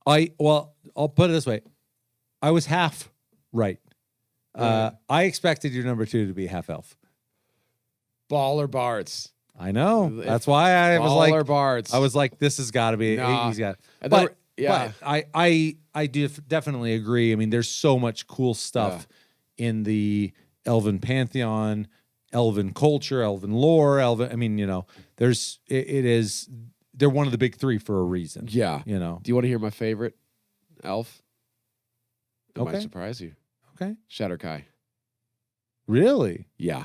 put it this way. I was half right. Right. I expected your number 2 to be half elf. Baller bards. I know. That's why I was like, Baller bards. I was like, this has got to be. Nah. He's got. And But yeah. But I do definitely agree. I mean, there's so much cool stuff in the Elven pantheon, Elven culture, Elven lore, I mean, there's it is. They're one of the big 3 for a reason. Yeah. You know. Do you want to hear my favorite elf? It Okay. might surprise you. Okay. Shatterkai. Really? Yeah.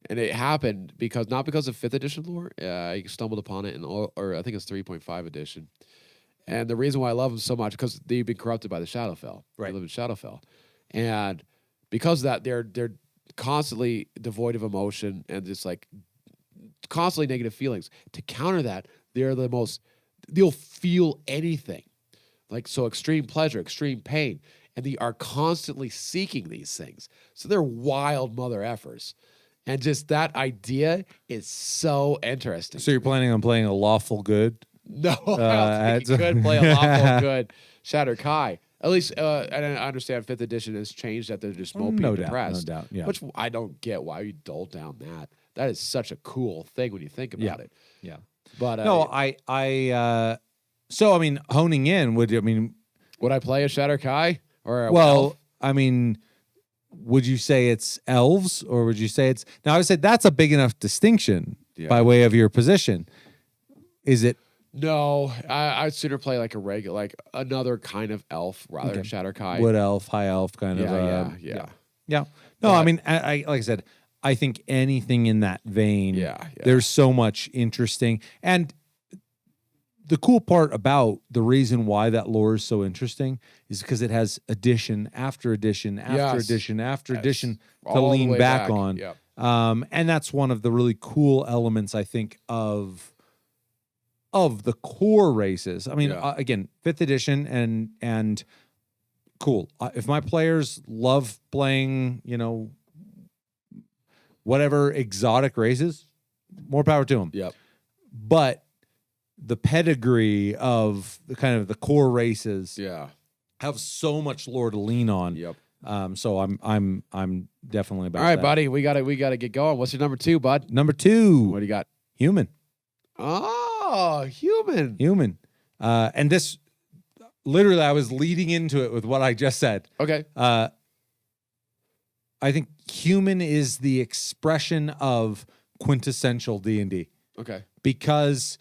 And it happened not because of 5th edition lore. I stumbled upon it or I think it's 3.5 edition. And the reason why I love them so much because they've been corrupted by the Shadowfell. Right. They live in Shadowfell, and because of that, they're constantly devoid of emotion and just like constantly negative feelings. To counter that, they'll feel anything, like so extreme pleasure, extreme pain, and they are constantly seeking these things. So they're wild mother effers. And just that idea is so interesting. So you're planning on playing a lawful good? No, I don't think you could play a lawful good Shatterkai. At least, and I understand 5th edition has changed that they're just mopey and depressed. No doubt, yeah. Which I don't get why you dole down that. That is such a cool thing when you think about it. Yeah. But No, so I mean, honing in, would I play a Shatterkai or a well, elf? I mean, would you say it's elves or would you say it's now? I would say that's a big enough distinction by way of your position. Is it? No, I'd sooner play like a regular, like another kind of elf rather than Shatterkai. Wood elf, high elf kind of. Yeah. No, I mean, I like I said, I think anything in that vein. Yeah. There's so much interesting, and the cool part about the reason why that lore is so interesting is because it has addition after addition after addition after addition to All the lean way back back. on. Yep. And that's one of the really cool elements, I think, of the core races. I mean, again, 5th edition and cool. If my players love playing, whatever exotic races, more power to them. Yep. But the pedigree of the kind of the core races have so much lore to lean on. Yep. So I'm definitely about All right, that. buddy. We gotta get going. What's your number 2, bud? Number 2. What do you got? Human. Oh, human. And this literally I was leading into it with what I just said. Okay. I think human is the expression of quintessential D&D. Okay. Because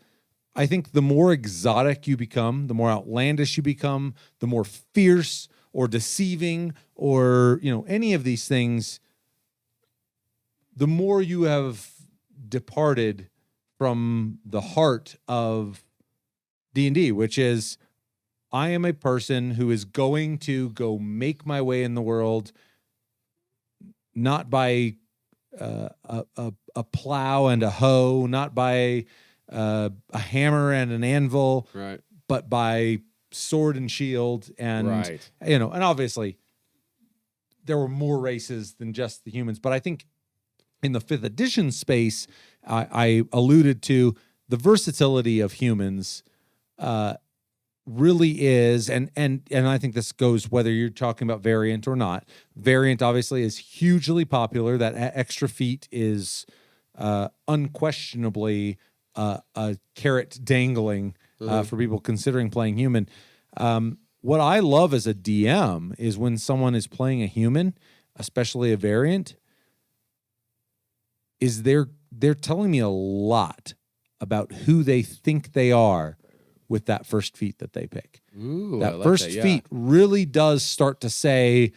I think the more exotic you become, the more outlandish you become, the more fierce or deceiving or, any of these things, the more you have departed from the heart of D&D, which is I am a person who is going to go make my way in the world, not by a plow and a hoe, not by a hammer and an anvil, Right. but by sword and shield. And, Right. and obviously there were more races than just the humans. But I think in the 5th edition space, I alluded to the versatility of humans really is, and I think this goes whether you're talking about variant or not. Variant obviously is hugely popular. That extra feat is unquestionably a carrot dangling for people considering playing human. What I love as a DM is when someone is playing a human, especially a variant, is they're telling me a lot about who they think they are with that first feat that they pick. Ooh, that first feat really does start to say,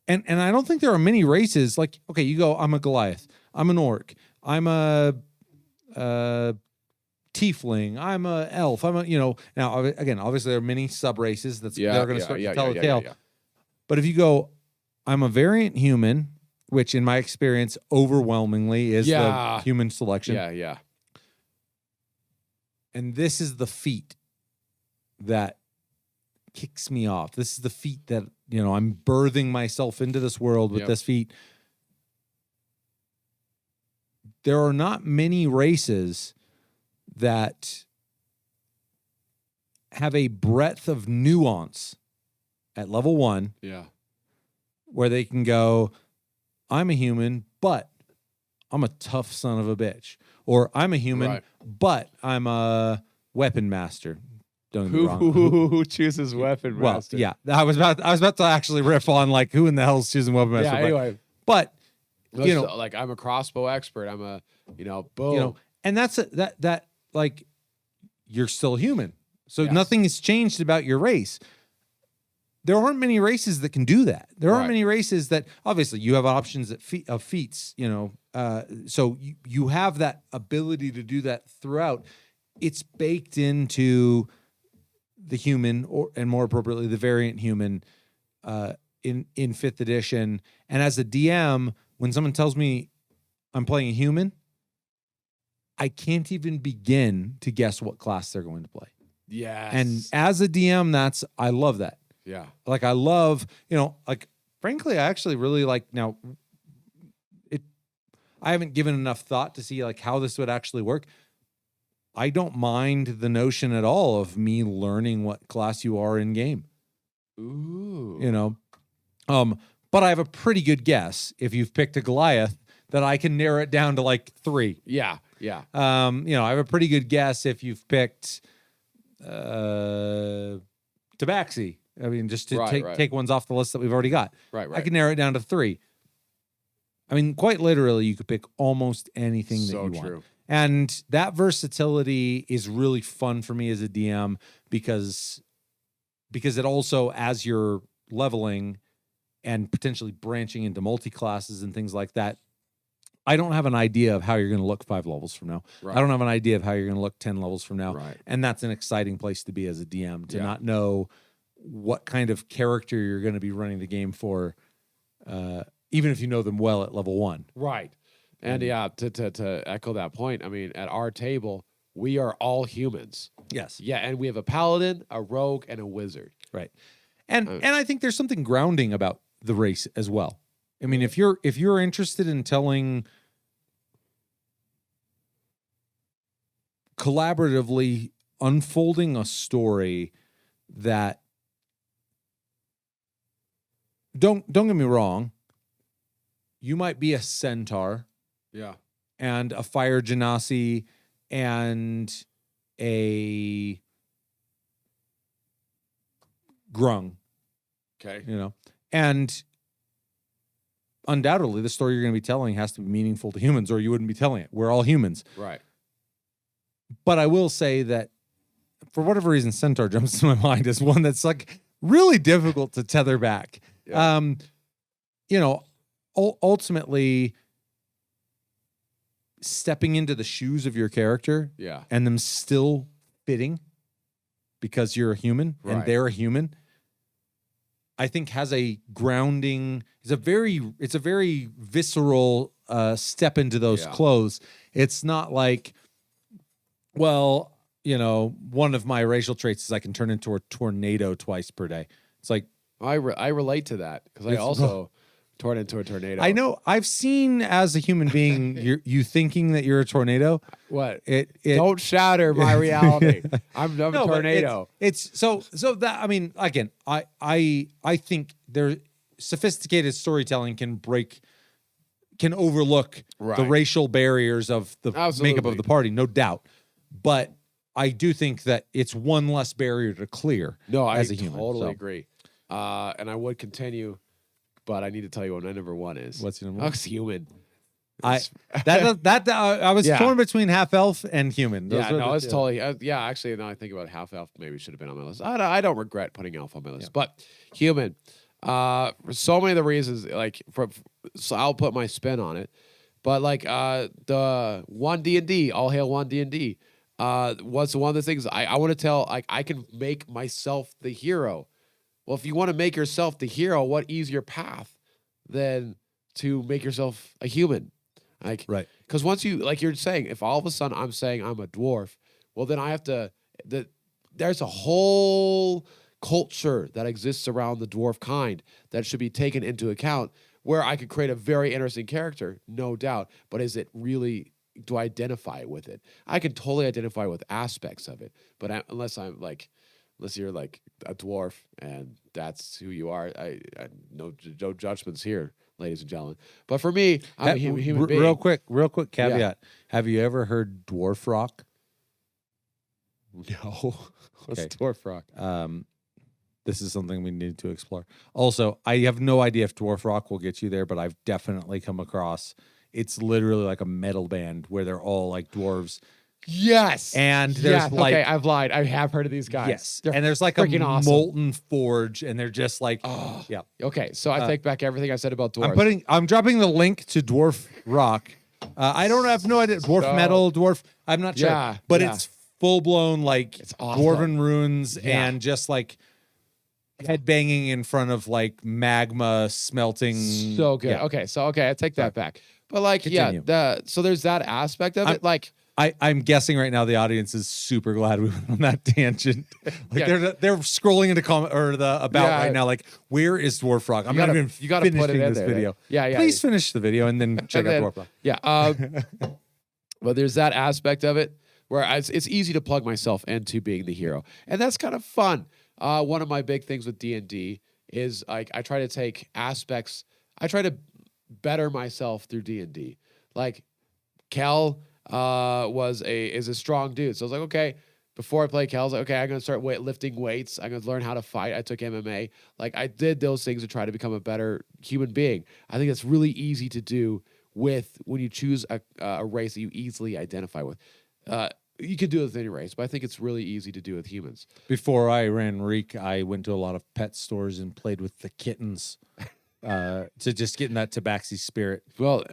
and I don't think there are many races like, okay, you go, I'm a Goliath, I'm an orc, I'm a tiefling, I'm a elf, I'm a, now again, obviously there are many sub races that are going to start to tell the tale. But if you go, I'm a variant human, which in my experience overwhelmingly is the human selection. Yeah. And this is the feat that kicks me off. This is the feat that, I'm birthing myself into this world with this feat. There are not many races that have a breadth of nuance at level 1. Yeah. Where they can go, I'm a human, but I'm a tough son of a bitch. Or I'm a human, but I'm a weapon master. Don't get me wrong. Who chooses weapon master? Well, yeah. I was about to actually riff on like who in the hell's choosing weapon master. Yeah, anyway. But like I'm a crossbow expert. I'm a, boom. And that's that like you're still human. So nothing has changed about your race. There aren't many races that can do that. There aren't many races that, obviously, you have options of feats, so you have that ability to do that throughout. It's baked into the human, and more appropriately, the variant human in 5th edition. And as a DM, when someone tells me I'm playing a human, I can't even begin to guess what class they're going to play. Yes. And as a DM, I love that. Yeah. Like I love, frankly, I actually really like now I haven't given enough thought to see like how this would actually work. I don't mind the notion at all of me learning what class you are in game. Ooh. But I have a pretty good guess if you've picked a Goliath that I can narrow it down to like 3. Yeah. Yeah. I have a pretty good guess if you've picked Tabaxi. I mean, just to take ones off the list that we've already got. Right. I can narrow it down to 3. I mean, quite literally, you could pick almost anything that you want. And that versatility is really fun for me as a DM because it also, as you're leveling and potentially branching into multi-classes and things like that, I don't have an idea of how you're going to look 5 levels from now. Right. I don't have an idea of how you're going to look 10 levels from now. Right. And that's an exciting place to be as a DM, to not know what kind of character you're going to be running the game for, even if you know them well at level 1. Right. And to echo that point, I mean, at our table, we are all humans. Yes. Yeah, and we have a paladin, a rogue, and a wizard. Right. And I think there's something grounding about the race as well. I mean, if you're interested in telling collaboratively unfolding a story that don't get me wrong, you might be a centaur, and a fire genasi, and a grung, okay, and undoubtedly the story you're going to be telling has to be meaningful to humans, or you wouldn't be telling it. We're all humans, right? But I will say that for whatever reason, centaur jumps to my mind as one that's like really difficult to tether back. Yeah. Ultimately stepping into the shoes of your character, and them still fitting because you're a human and they're a human, I think has a grounding. It's a very visceral step into those clothes. It's not like, well, one of my racial traits is I can turn into a tornado twice per day. It's like I relate to that because I also torn into a tornado. I know. I've seen as a human being you thinking that you're a tornado. What? Don't shatter my reality. I'm a tornado. It's so that, I mean, again, I think sophisticated storytelling can overlook the racial barriers of the makeup of the party, no doubt. But I do think that it's one less barrier to clear. No, as I a human. Totally agree. And I would continue, but I need to tell you what my number 1 is. What's your number 1? I was human. I was torn between half elf and human. It's totally. Actually, now I think about it, half elf maybe should have been on my list. I don't regret putting elf on my list, but human. For so many of the reasons, so I'll put my spin on it. But the 1 D&D, all hail 1 D&D. What's one of the things I want to tell? I can make myself the hero. Well, if you want to make yourself the hero, what easier path than to make yourself a human? Because once you, like you're saying, if all of a sudden I'm saying I'm a dwarf, well, then I have to. There's a whole culture that exists around the dwarf kind that should be taken into account, where I could create a very interesting character, no doubt. But is it really, do I identify with it? I can totally identify with aspects of it, but unless you're like a dwarf and that's who you are, I no judgments here, ladies and gentlemen. But for me, I'm a human being. Real quick caveat. Have you ever heard dwarf rock? No. What's Okay. dwarf rock? This is something we need to explore. Also, I have no idea if dwarf rock will get you there, but I've definitely come across. It's literally like a metal band where they're all like dwarves. Yes. And there's like, okay, I've lied. I have heard of these guys. yes, They're and there's like a freaking awesome. molten forge, and they're just like, Oh, yeah. Okay, so I take back everything I said about dwarves. I'm dropping the link to dwarf rock. I don't have no idea. Dwarf metal, dwarf. I'm not sure, Yeah, but yeah. it's full blown like It's awesome. dwarven runes Yeah. and just like head banging in front of like magma smelting. So good. Yeah. Okay, I take that back. But like, Continue. so there's that aspect of it. Like, I'm guessing right now the audience is super glad we went on that tangent. Like Yeah. they're scrolling into comment or the about Yeah. right now. Like, where is Dwarf Rock? I'm You not gotta- even you gotta put it finishing in this there, video. right? Yeah. Please finish the video and then check And then- out Dwarf Rock. Yeah. But there's that aspect of it where it's easy to plug myself into being the hero, and that's kind of fun. One of my big things with D&D is like I try to take aspects. I try to better myself through D&D. Like Kel is a strong dude, so I was like, okay. Before I play Kel, I was like, okay, I'm gonna start lifting weights. I'm gonna learn how to fight. I took MMA. Like I did those things to try to become a better human being. I think it's really easy to do with when you choose a race that you easily identify with. You can do it with any race, but I think it's really easy to do with humans. Before I ran Reek, I went to a lot of pet stores and played with the kittens to just get in that tabaxi spirit. Well,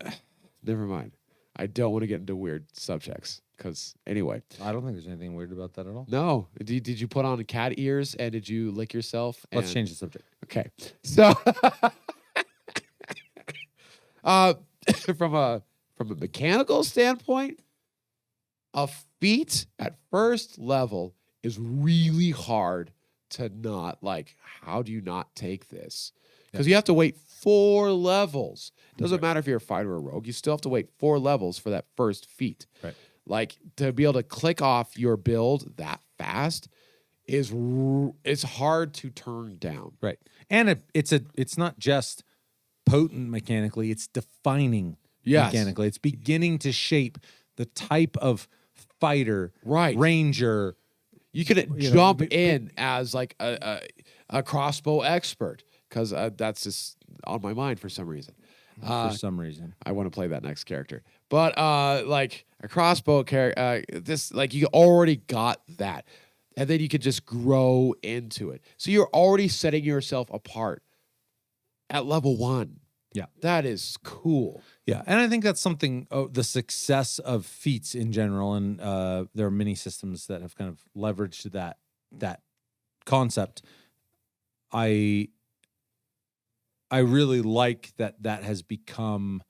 never mind. I don't want to get into weird subjects because anyway. I don't think there's anything weird about that at all. No. Did you put on cat ears and did you lick yourself? Let's change the subject. Okay. So from a mechanical standpoint, a feat at first level is really hard to not like. How do you not take this? Because you have to wait 4 levels. Doesn't matter if you're a fighter or a rogue. You still have to wait 4 levels for that first feat. Right. Like to be able to click off your build that fast it's hard to turn down. Right. And it's not just potent mechanically, it's defining mechanically. It's beginning to shape the type of fighter, ranger. You could jump in as like a crossbow expert because that's just on my mind for some reason. For some reason, I want to play that next character, but like a crossbow character, this like you already got that, and then you could just grow into it. So you're already setting yourself apart at level 1. Yeah, that is cool. Yeah, and I think that's something. The success of feats in general, and there are many systems that have kind of leveraged that concept. I really like that has become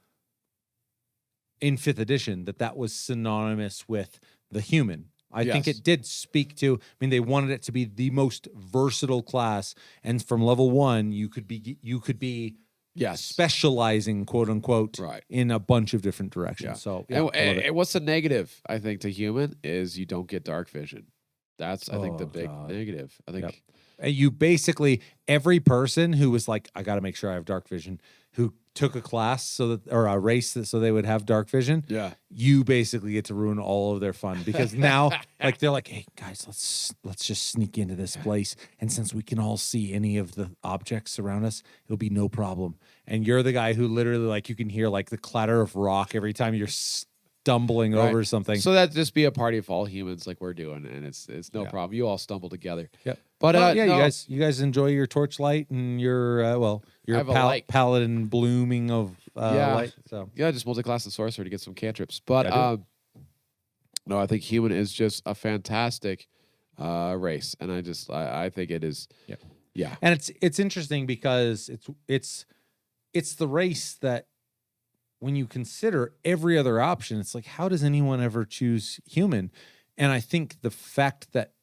in 5th edition that was synonymous with the human. I think it did speak to. I mean, they wanted it to be the most versatile class, and from level 1, you could be. Yes, specializing, quote unquote, in a bunch of different directions. Yeah. So, and what's the negative? I think to human is you don't get dark vision. That's I think the big negative. I think you basically every person who was like, I got to make sure I have dark vision, who took a class or a race so they would have dark vision. Yeah, you basically get to ruin all of their fun because now, like they're like, hey guys, let's just sneak into this place, and since we can all see any of the objects around us, it'll be no problem. And you're the guy who literally like you can hear like the clatter of rock every time you're stumbling over something. So that'd just be a party of all humans like we're doing, and it's no problem. You all stumble together. Yeah. But you guys enjoy your torchlight and your your paladin blooming of light. So just multi-class and sorcerer to get some cantrips. But no, I think human is just a fantastic race, and I think it is. Yeah. And it's interesting because it's the race that when you consider every other option, it's like, how does anyone ever choose human? And I think the fact that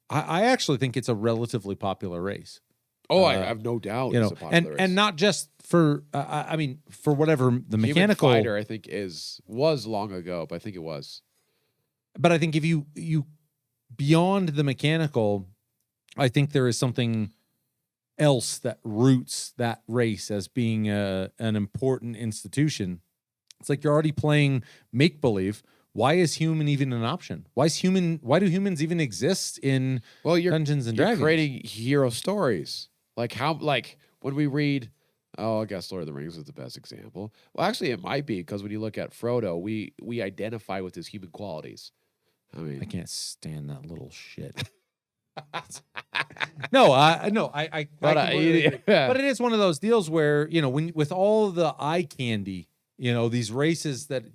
I actually think it's a relatively popular race. Oh, I have no doubt. You know, it's a popular race. and not just for I mean for whatever the Human mechanical Fighter, I think was long ago, but I think it was. But I think if you beyond the mechanical, I think there is something else that roots that race as being an important institution. It's like you're already playing make believe. Why is human even an option? Why do humans even exist in Dungeons and Dragons? You're creating hero stories. Like when we read, I guess Lord of the Rings is the best example. Well, actually, it might be because when you look at Frodo, we identify with his human qualities. I mean, I can't stand that little shit. I completely agree. But it is one of those deals where, with all the eye candy, these races that,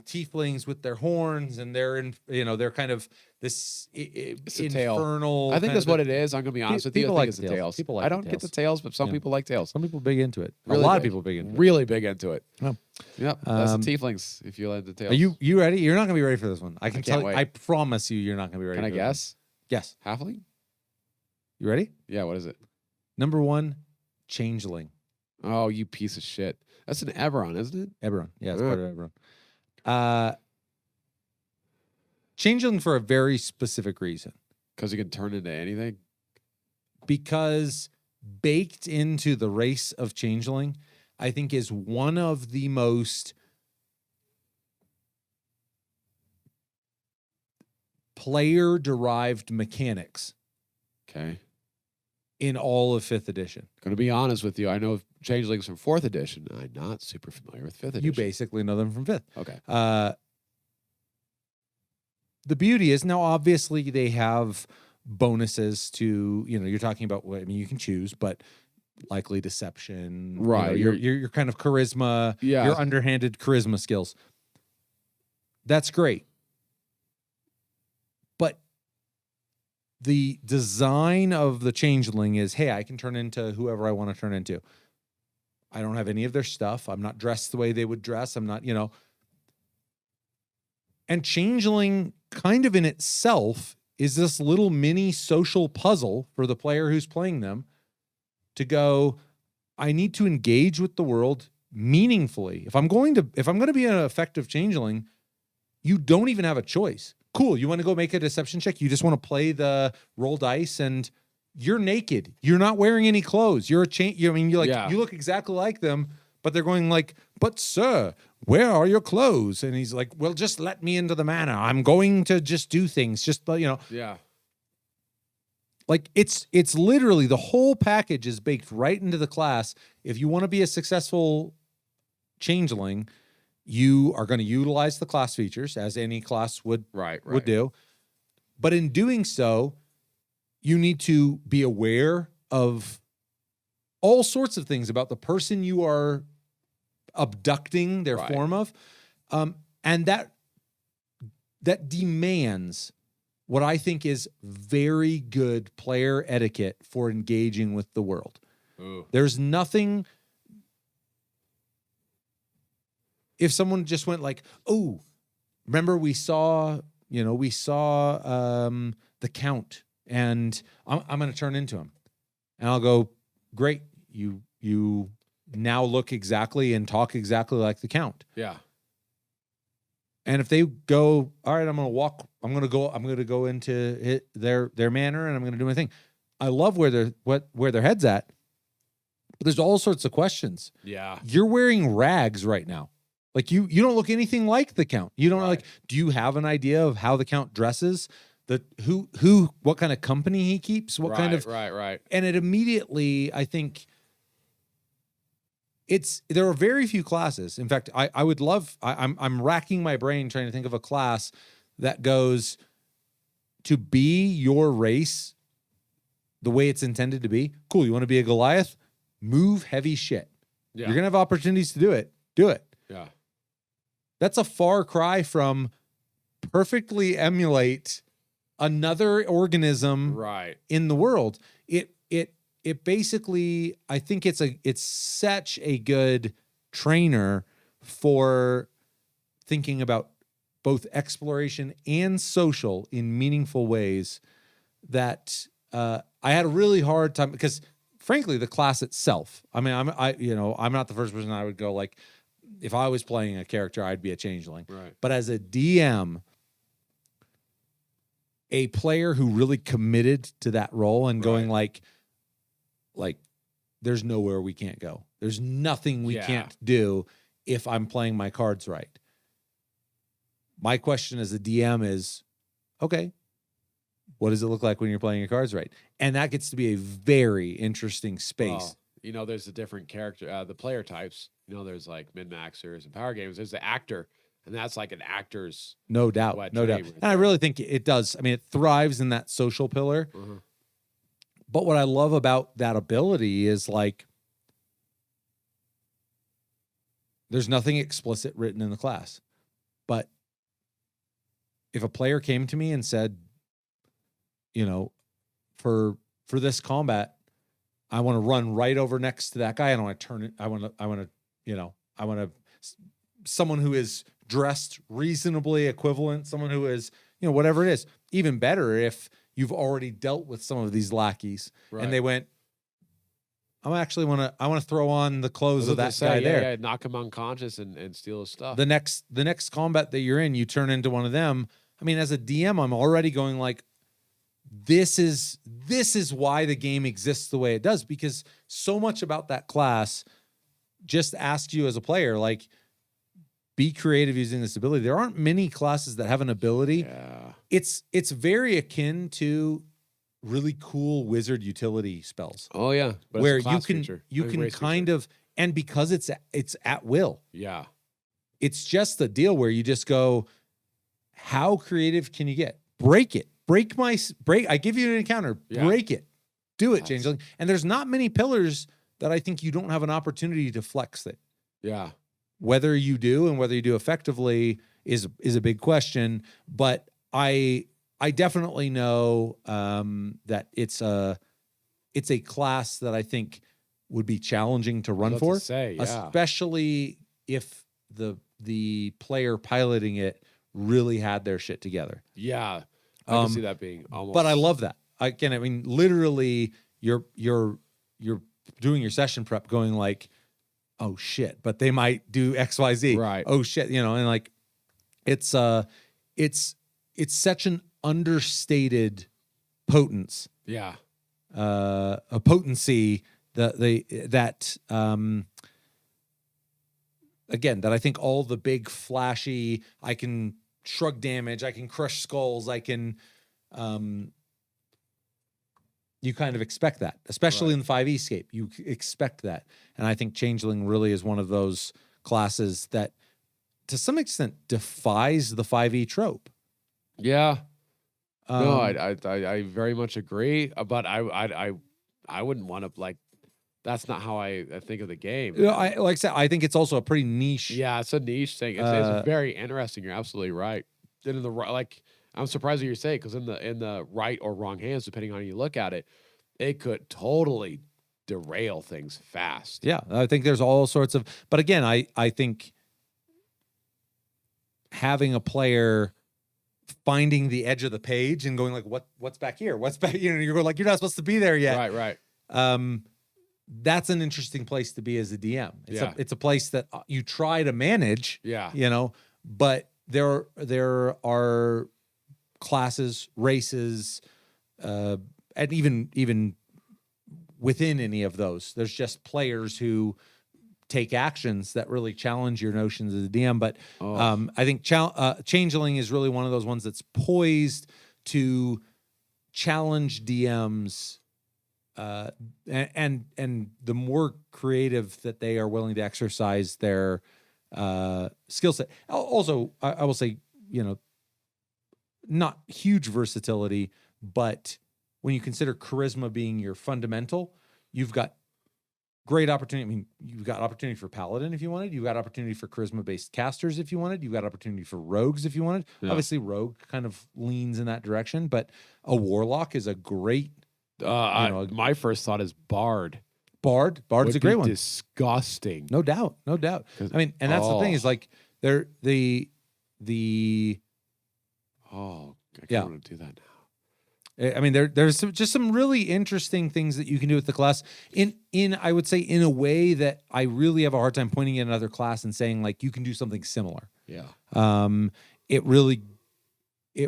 tieflings with their horns and they're kind of this infernal. I think that's what it is. I'm going to be honest with you. I think it's the tails. People like I don't get the tails, but some people like tails. Some people big into it. Really a lot of people big into it. Really big into it. Oh. Yep. That's the tieflings, if you like the tails. Are you ready? You're not going to be ready for this one. I can tell you. wait. I promise you're not going to be ready. Can I guess? Yes. Halfling? You ready? Yeah, what is it? Number 1, changeling. Oh, you piece of shit. That's an Eberron, isn't it? Eberron. Yeah, it's part of Eberron. Changeling for a very specific reason. Because you can turn into anything? Because baked into the race of changeling, I think is one of the most player-derived mechanics. Okay. In all of 5th edition. Going to be honest with you. I know changelings from 4th edition. I'm not super familiar with 5th edition. You basically know them from 5th. Okay. The beauty is now, obviously, they have bonuses to, you're talking about, you can choose, but likely deception. Right. Your kind of charisma, your underhanded charisma skills. That's great. But the design of the changeling is, hey, I can turn into whoever I want to turn into. I don't have any of their stuff. I'm not dressed the way they would dress. I'm not, And changeling kind of in itself is this little mini social puzzle for the player who's playing them to go, I need to engage with the world meaningfully. If I'm going to be an effective changeling, you don't even have a choice. Cool. You want to go make a deception check? You just want to play the roll dice and you're naked. You're not wearing any clothes. You're you look exactly like them, but they're going like, but sir, where are your clothes? And he's like, well, just let me into the manor. I'm going to just do things. Just, Yeah. Like it's literally the whole package is baked right into the class. If you want to be a successful changeling, you are going to utilize the class features as any class would do. But in doing so, you need to be aware of all sorts of things about the person you are abducting their form of. And that demands what I think is very good player etiquette for engaging with the world. Ooh. There's nothing. If someone just went like, oh, remember we saw the Count and I'm going to turn into him. And I'll go, great. You now look exactly and talk exactly like the Count. Yeah. And if they go, all right, I'm going to go into their manor and I'm going to do my thing. I love where their head's at. But there's all sorts of questions. Yeah. You're wearing rags right now. Like you don't look anything like the Count. You don't do you have an idea of how the Count dresses? What kind of company he keeps? What kind of right. And it immediately, I think, there are very few classes. In fact, I'm racking my brain trying to think of a class that goes to be your race the way it's intended to be. Cool. You want to be a Goliath? Move heavy shit. Yeah. You're gonna have opportunities to do it. Do it. Yeah. That's a far cry from perfectly emulate another organism in the world. It basically, I think it's such a good trainer for thinking about both exploration and social in meaningful ways that I had a really hard time because, frankly, the class itself. I mean, I'm not the first person I would go like, if I was playing a character, I'd be a changeling. Right. But as a DM, a player who really committed to that role and going like, there's nowhere we can't go. There's nothing we can't do if I'm playing my cards right. My question as a DM is, okay, what does it look like when you're playing your cards right? And that gets to be a very interesting space. Well, there's the different character, the player types. There's like min-maxers and power games. There's the actor, and that's like an actor's. No doubt. No doubt. And I really think it does. I mean, it thrives in that social pillar. Mm-hmm. But what I love about that ability is like, there's nothing explicit written in the class. But if a player came to me and said, for this combat, I want to run right over next to that guy. I don't want to turn it. I want to someone who is dressed reasonably equivalent, someone who is, whatever it is. Even better if you've already dealt with some of these lackeys and they went, I want to throw on the clothes of that guy there. Yeah, knock him unconscious and steal his stuff. The next combat that you're in, you turn into one of them. I mean, as a DM, I'm already going like, this is why the game exists the way it does, because so much about that class just asks you as a player, like, be creative using this ability. There aren't many classes that have an ability. Yeah. It's very akin to really cool wizard utility spells. Oh yeah, but where you can kind of, and because it's at will. Yeah. It's just a deal where you just go, how creative can you get? Break it. Break. I give you an encounter. Yeah. Break it. Do it, changeling. And there's not many pillars that I think you don't have an opportunity to flex it. Yeah. Whether you do and whether you do effectively is a big question. But I definitely know that it's a class that I think would be challenging to run for, especially if the player piloting it really had their shit together. Yeah, I can see that being almost. But I love that. I mean, literally, you're doing your session prep, going like, oh shit, but they might do X, Y, Z. Right. Oh shit, and like, it's such an understated potence. Yeah. A potency that again, that I think all the big flashy, I can shrug damage, I can crush skulls, I can, you kind of expect that, especially in the 5e scape. You expect that. And I think Changeling really is one of those classes that to some extent defies the 5e trope. Yeah. No, I very much agree, but I wouldn't want to, like, that's not how I think of the game. Like I said, I think it's also a pretty niche. Yeah, it's a niche thing. It's very interesting. You're absolutely right. And in the like, I'm surprised what you're saying, because in the right or wrong hands, depending on how you look at it, it could totally derail things fast. Yeah, I think there's all sorts of. But again, I think having a player finding the edge of the page and going like, what's back here? What's back? You're going like, you're not supposed to be there yet. Right. That's an interesting place to be as a DM. It's a place that you try to manage. Yeah. But there are classes, races, and even within any of those, there's just players who take actions that really challenge your notions as a DM. But I think Changeling is really one of those ones that's poised to challenge DMs. And the more creative that they are willing to exercise their skill set. Also, I will say, not huge versatility, but when you consider charisma being your fundamental, you've got great opportunity. I mean, you've got opportunity for paladin if you wanted. You've got opportunity for charisma-based casters if you wanted. You've got opportunity for rogues if you wanted. Yeah. Obviously, rogue kind of leans in that direction, but a warlock is a great. My first thought is bard. Bard's a great one. Disgusting. No doubt. I mean, and that's the thing is like they're the. Oh, I can't want to do that now. I mean, there's just some really interesting things that you can do with the class in I would say in a way that I really have a hard time pointing at another class and saying like you can do something similar. Yeah. It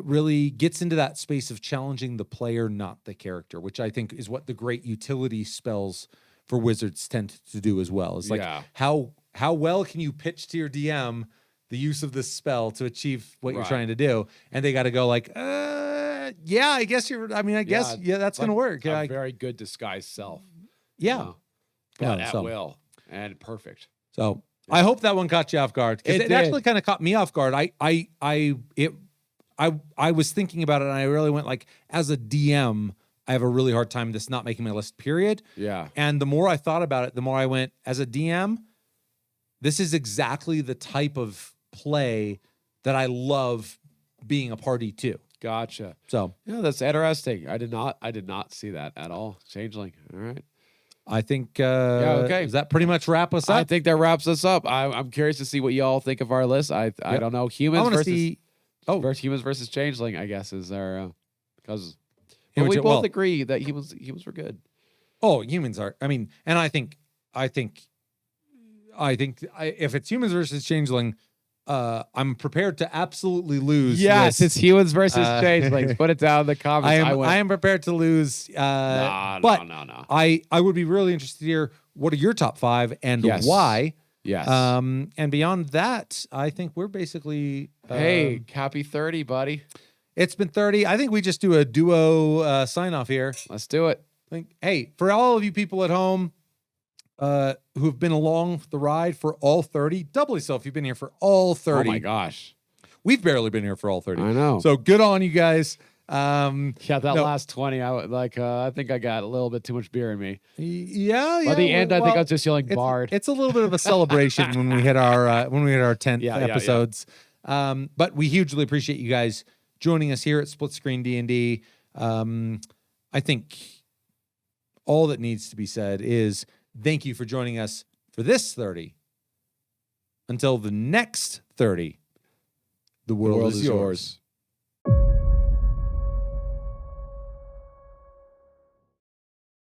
really gets into that space of challenging the player, not the character, which I think is what the great utility spells for wizards tend to do as well. It's like how well can you pitch to your DM the use of this spell to achieve what you're trying to do, and they got to go like, yeah, I guess that's gonna work. A very good disguised self. Yeah, but at will and perfect. So I hope that one caught you off guard, because it actually kind of caught me off guard. I was thinking about it, and I really went like, as a DM, I have a really hard time this not making my list, period. Yeah. And the more I thought about it, the more I went, as a DM, this is exactly the type of play that I love being a party to. Gotcha. So yeah, that's interesting. I did not see that at all. Changeling. All right. I think okay. Does that pretty much wrap us up? I think that wraps us up. I'm curious to see what y'all think of our list. I don't know. Humans versus changeling, I guess, is our because we both agree that humans were good. Oh, humans are. I mean, and I think if it's humans versus changeling, I'm prepared to absolutely lose. Yes, it's humans versus changelings. Put it down in the comments. I am prepared to lose. No. I would be really interested to hear what are your top 5 and why. Yes. And beyond that, I think we're basically hey, happy 30, buddy. It's been 30. I think we just do a duo sign off here. Let's do it. Hey, for all of you people at home who've been along the ride for all 30, doubly so if you've been here for all 30. Oh my gosh. We've barely been here for all 30. I know. So good on you guys. Last 20, I think I got a little bit too much beer in me. Yeah. By the end, I think I was just yelling Bard. It's a little bit of a celebration when we hit our 10th episodes. But we hugely appreciate you guys joining us here at Split Screen D&D. I think all that needs to be said is thank you for joining us for this 30. Until the next 30, the world is yours.